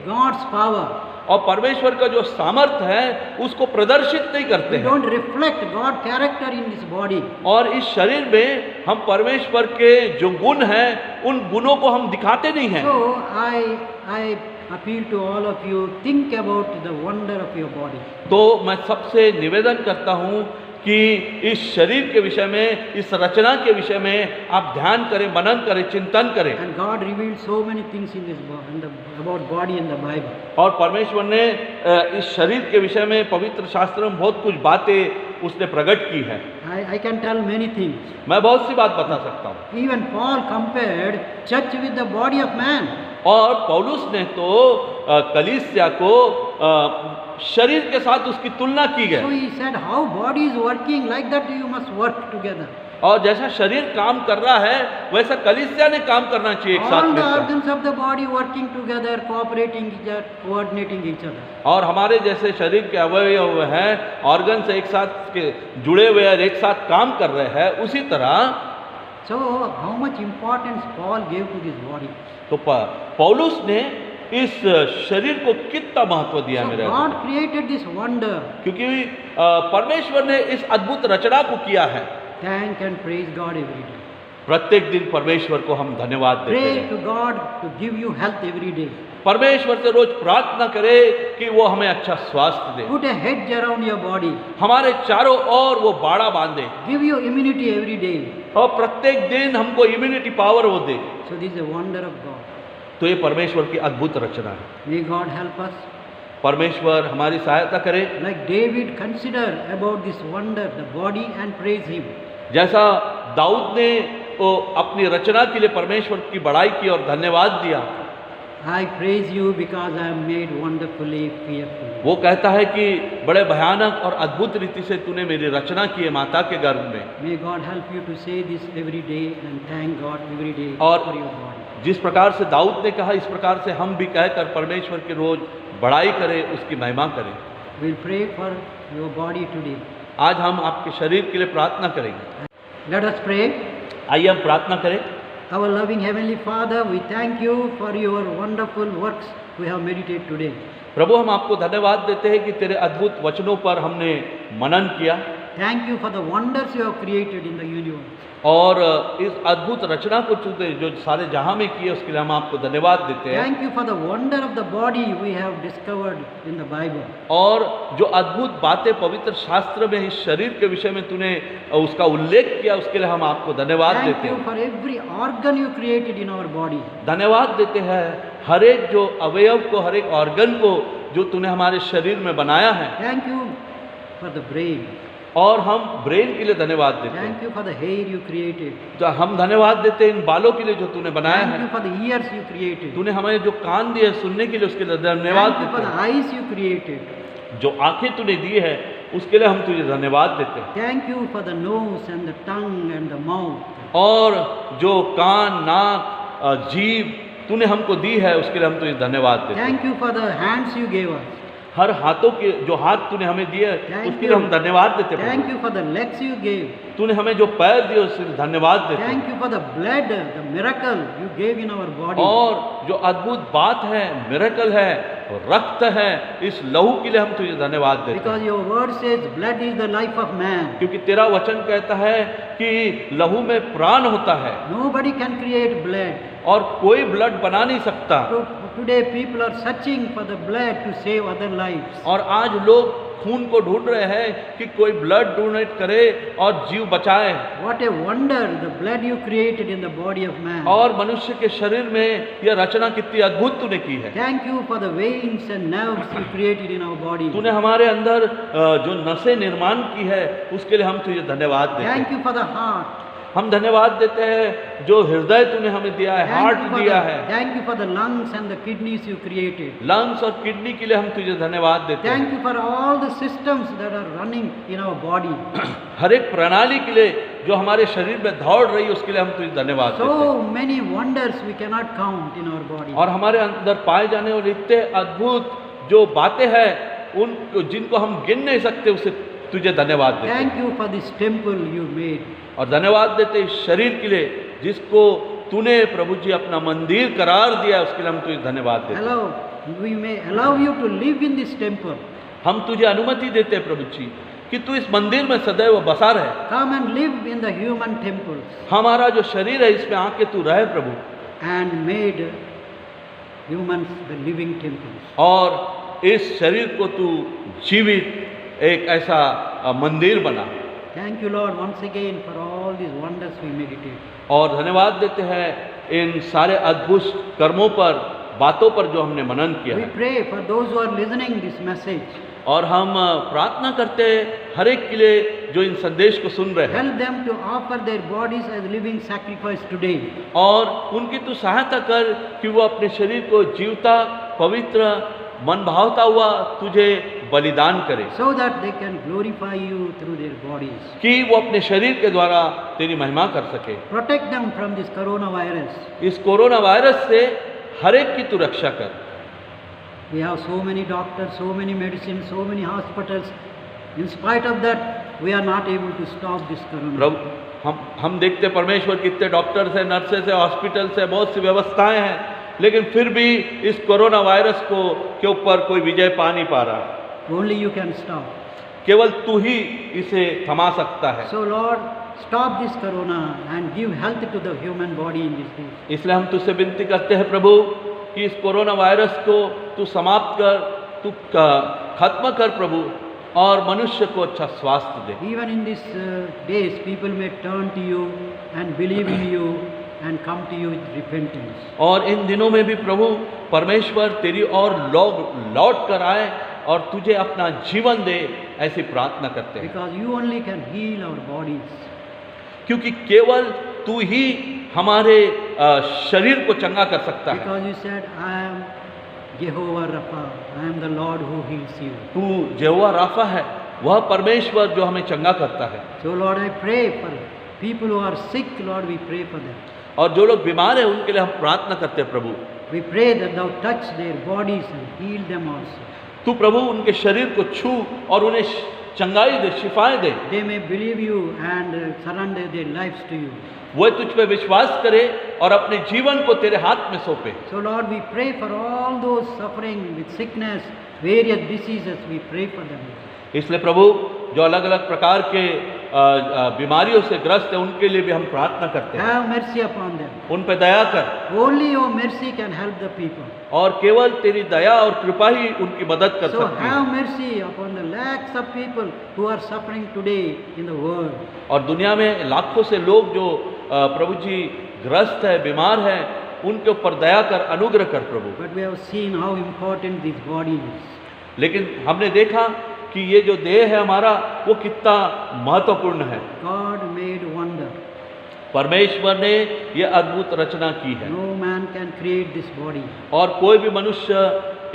God's power. और परमेश्वर का जो सामर्थ्य है उसको प्रदर्शित नहीं करते We हैं। don't reflect God's character in this body. और इस शरीर में हम परमेश्वर के जो गुण हैं उन गुणों को हम दिखाते नहीं हैं। So I appeal to all of you, think about the wonder of your body. तो मैं सबसे निवेदन करता हूँ कि इस शरीर के विषय में, इस रचना के विषय में आप ध्यान करें, मनन करें, चिंतन करें। And God revealed so many things in this about body in the Bible. और परमेश्वर ने इस शरीर के विषय में पवित्र शास्त्र में बहुत कुछ बातें उसने प्रकट की है। I can tell many things. मैं बहुत सी बात बता सकता हूँ। Even Paul compared church with the body of man. और पौलुस ने तो कलीसिया को शरीर के साथ उसकी तुलना की So गई। he said, how body is working, like that you must work together. और जैसा शरीर काम कर रहा है वैसा कलीसिया ने काम करना चाहिए एक साथ All the मिलकर। organs of the body working together, cooperating each other, coordinating each other. और हमारे जैसे शरीर के अवयव हैं, ऑर्गन से एक साथ के जुड़े हुए और एक साथ काम कर रहे हैं, उसी तरह So how much importance Paul gave to this body. तो पौलुस ने इस शरीर को कितना महत्व दिया So मेरे God created this wonder. क्योंकि परमेश्वर ने इस अद्भुत रचना को किया है। Thank and praise God every day. प्रत्येक दिन परमेश्वर को हम धन्यवाद देते Pray हैं। to God to give you health every day. परमेश्वर से रोज प्रार्थना करें कि वो हमें अच्छा स्वास्थ्य दे, Put a hedge around your body. हमारे चारों ओर वो बाड़ा बांधे Give you immunity every day. और प्रत्येक दिन हमको इम्यूनिटी पावर वो दे। So this is a wonder of God. तो ये परमेश्वर की अद्भुत रचना है। May God help us. परमेश्वर हमारी सहायता करे। Like David, consider about this wonder, the body, and praise Him. जैसा दाऊद ने वो अपनी रचना के लिए परमेश्वर की बड़ाई की और धन्यवाद दिया। I praise you because I am made wonderfully, fearfully. वो कहता है कि बड़े भयानक और अद्भुत रीति से तूने मेरी रचना की है माता के गर्भ में। May God help you to say this every day and thank God every day और for your body. जिस प्रकार से दाऊद ने कहा इस प्रकार से हम भी कहकर परमेश्वर की रोज बड़ाई करें, उसकी महिमा करें। We'll pray for your body today. आज हम आपके शरीर के लिए प्रार्थना करेंगे। Let us pray. आइए हम प्रार्थना करें। Our loving Heavenly Father, we thank you for your wonderful works we have meditated today. प्रभु हम आपको धन्यवाद देते हैं कि तेरे अद्भुत वचनों पर हमने मनन किया। Thank you for the wonders you have created in the universe. और इस अद्भुत रचना को तूने जो सारे जहां में किए उसके लिए हम आपको धन्यवाद देते हैं। Thank you for the wonder of the body we have discovered in the Bible. और जो अद्भुत बातें पवित्र शास्त्र में इस शरीर के विषय में तूने उसका उल्लेख किया उसके लिए हम आपको धन्यवाद Thank देते you हैं। for every organ you created in our body. धन्यवाद देते हैं हर एक जो अवयव को, हर एक ऑर्गन को जो तूने हमारे शरीर में बनाया है। Thank you for the brain. और हम ब्रेन के लिए धन्यवाद देते हैं। Thank you for the hair you created. तो हम धन्यवाद देते हैं इन बालों के लिए जो तूने बनाया Thank you है। for the ears you created. तूने हमें जो कान दिए सुनने के लिए उसके लिए धन्यवाद Thank you for देते the हैं। eyes you created. जो आंखें तूने दी है उसके लिए हम तुझे धन्यवाद देते हैं। Thank you for the nose and the tongue and the mouth. और जो कान, नाक, जीभ तूने हमको दी है उसके लिए हम तुझे धन्यवाद देते हैं। Thank you for the hands you gave us. हर हाथों के जो हाथ तूने हमें दिए Thank उसके लिए हम you. धन्यवाद देते हैं। Thank you for the legs you gave. तूने हमें जो पैर दिए उसके लिए धन्यवाद देते हैं। Thank you for the blood, the miracle you gave in our body. और जो अद्भुत बात है, मिरेकल है, रक्त है, इस लहू के लिए हम तुझे धन्यवाद देते हैं। Because your word says blood is the life of man. क्योंकि तेरा वचन कहता है कि लहू में प्राण होता है Nobody can create blood. और कोई ब्लड बना नहीं सकता। Today people are searching for the blood to save other lives. और आज लोग खून को ढूंढ रहे हैं कि कोई ब्लड डोनेट करे और जीव बचाए। What a wonder the blood you created in the body of man. और मनुष्य के शरीर में यह रचना कितनी अद्भुत तूने की है। Thank you for the veins and nerves you created in our body. तूने हमारे अंदर जो नसें निर्माण की है उसके लिए हम तुझे धन्यवाद देते Thank हैं। you for the heart. हम धन्यवाद देते हैं जो हृदय तूने हमें दिया है, हार्ट दिया है। Thank you for the lungs and the kidneys you created. Lungs और किडनी के लिए हम तुझे धन्यवाद देते हैं। Thank you for all the systems that are running in our body. हर एक प्रणाली के लिए जो हमारे शरीर में दौड़ रही है उसके लिए हम तुझे धन्यवाद देते हैं। So many wonders we cannot count in our body. और हमारे अंदर पाए जाने वाले इतने अद्भुत जो बातें हैं उन जिनको हम गिन नहीं सकते उसे तुझे धन्यवाद देते हैं। Thank you for this temple you made. और धन्यवाद देते हैं इस शरीर के लिए जिसको तूने प्रभु जी अपना मंदिर करार दिया है उसके लिए हम तुझे धन्यवाद देते हैं। We may allow you to live in this temple. हम तुझे अनुमति देते हैं प्रभु जी कि तू इस मंदिर में सदैव बसा रहे। Come and live in the human temples. हमारा जो शरीर है इसमें आके तू रहे प्रभु। And made humans the living temples. और इस शरीर को तू जीवित एक ऐसा मंदिर बना। Thank you, Lord, once again for all these wonders we meditate. और धन्यवाद देते हैं इन सारे अद्भुत कर्मों पर, बातों पर जो हमने मनन किया We है। pray for those who are listening this message. और हम प्रार्थना करते हैं हर एक के लिए जो इन संदेश को सुन रहे हैं। Help them to offer their bodies as living sacrifice today. और उनकी तू सहायता कर कि वो अपने शरीर को जीवता, पवित्र, मन भावता हुआ तुझे बलिदान करे, So that they can glorify you through their bodies. कि वो अपने शरीर के द्वारा तेरी महिमा कर सके। Protect them from this coronavirus. इस कोरोना वायरस से हर एक की तू रक्षा कर। We have so many doctors, so many medicines, so many hospitals. In spite of that, we are not able to stop this corona. प्रभु हम देखते परमेश्वर कितने डॉक्टर्स हैं, नर्सेस हैं, हॉस्पिटल्स हैं, बहुत सी व्यवस्थाएं हैं, लेकिन फिर भी इस कोरोना वायरस को के ऊपर कोई विजय पा नहीं पा रहा। Only you can stop. केवल तू ही इसे थमा सकता है। So Lord, stop this corona and give health to the human body in this day. इसलिए हम तुझसे विनती करते हैं प्रभु कि इस कोरोना वायरस को तू समाप्त कर, तू खत्म कर प्रभु, और मनुष्य को अच्छा स्वास्थ्य दे। Even in these days, people may turn to you and believe in you and come to you with repentance. और इन दिनों में भी प्रभु परमेश्वर तेरी और लौट कर आए और तुझे अपना जीवन दे, ऐसी प्रार्थना करते हैं। Because you only can heal our bodies. क्योंकि केवल तू ही हमारे शरीर को चंगा कर सकता है। Because you said, I am Jehovah Rapha, I am the Lord who heals you. तू यहोवा राफा है, वह परमेश्वर जो हमें चंगा करता है। So Lord, I pray for people who are sick, Lord, we pray for them. और जो लोग बीमार हैं उनके लिए हम प्रार्थना करते हैं प्रभु। We pray that thou touch their bodies and heal them also. तू प्रभु उनके शरीर को छू और उन्हें चंगाई दे, शिफाएं दे। They may believe you and surrender their lives to you. वह तुझ पे विश्वास करे और अपने जीवन को तेरे हाथ में सौंपे। So Lord, we pray for all those suffering with sickness, various diseases, we pray for them. इसलिए प्रभु जो अलग अलग प्रकार के बीमारियों से ग्रस्त है उनके लिए भी हम प्रार्थना करते हैं। Have mercy upon them. उन पे दया कर, Only your mercy can help the people. और केवल तेरी दया और कृपा ही उनकी मदद कर So सकती है। have mercy upon the lakhs of people who are suffering today in the world. और दुनिया में लाखों से लोग जो प्रभु जी ग्रस्त है, बीमार है, उनके ऊपर दया कर, अनुग्रह कर प्रभु। But we have seen how important this body is. लेकिन हमने देखा कि ये जो देह है हमारा वो कितना महत्वपूर्ण है। God made wonder. परमेश्वर ने ये अद्भुत रचना की है No man can create this body. और कोई भी मनुष्य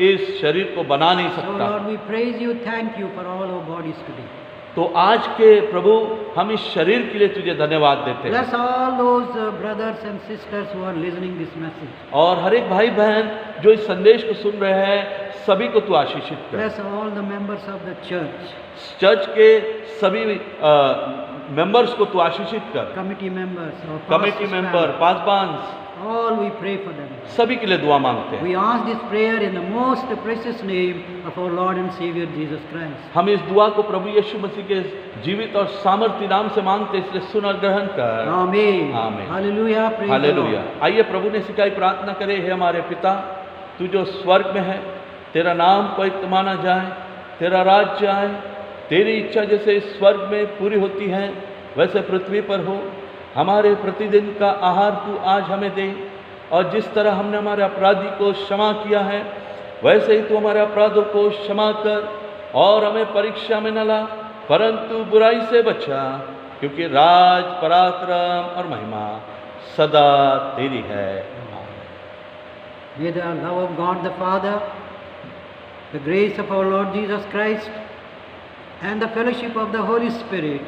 इस शरीर को बना नहीं So सकता। Lord, we praise you, thank you for all our bodies today. तो आज के प्रभु हम इस शरीर के लिए तुझे धन्यवाद देते हैं। Bless all those brothers and sisters who are listening this message. और हर एक भाई बहन जो इस संदेश को सुन रहे हैं सभी को तू आशीषित कर। Bless all the members of the church, church के सभी मेंबर्स को तू आशीषित कर। committee members, our committee pastors' member, family. Paswan, All we pray for them. सभी के लिए दुआ मांगते हैं। We ask this prayer in the most precious name of our Lord and Savior Jesus Christ. हम इस दुआ को प्रभु यीशु मसीह के जीवित और सामर्थ्य नाम से मांगते हैं, इसलिए सुन और ग्रहण कर। Amen. Amen. Hallelujah. Praise the hallelujah. Lord. आइए प्रभु ने सिखाई प्रार्थना करे। हे हमारे पिता, तू जो स्वर्ग में है, तेरा नाम पवित्र माना जाए, तेरा राज्य आए, तेरी इच्छा जैसे इस स्वर्ग में पूरी होती है वैसे पृथ्वी पर हो। हमारे प्रतिदिन का आहार तू आज हमें दे, और जिस तरह हमने हमारे अपराधी को क्षमा किया है वैसे ही तू हमारे अपराधों को क्षमा कर, और हमें परीक्षा में न ला परंतु बुराई से बचा, क्योंकि राज, पराक्रम और महिमा सदा तेरी है। May the love of God the Father, the grace of our Lord Jesus Christ, and the fellowship of the Holy Spirit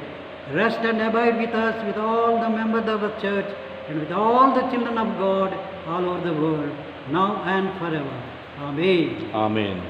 rest and abide with us, with all the members of the church, and with all the children of God all over the world, now and forever. Amen. आमीन।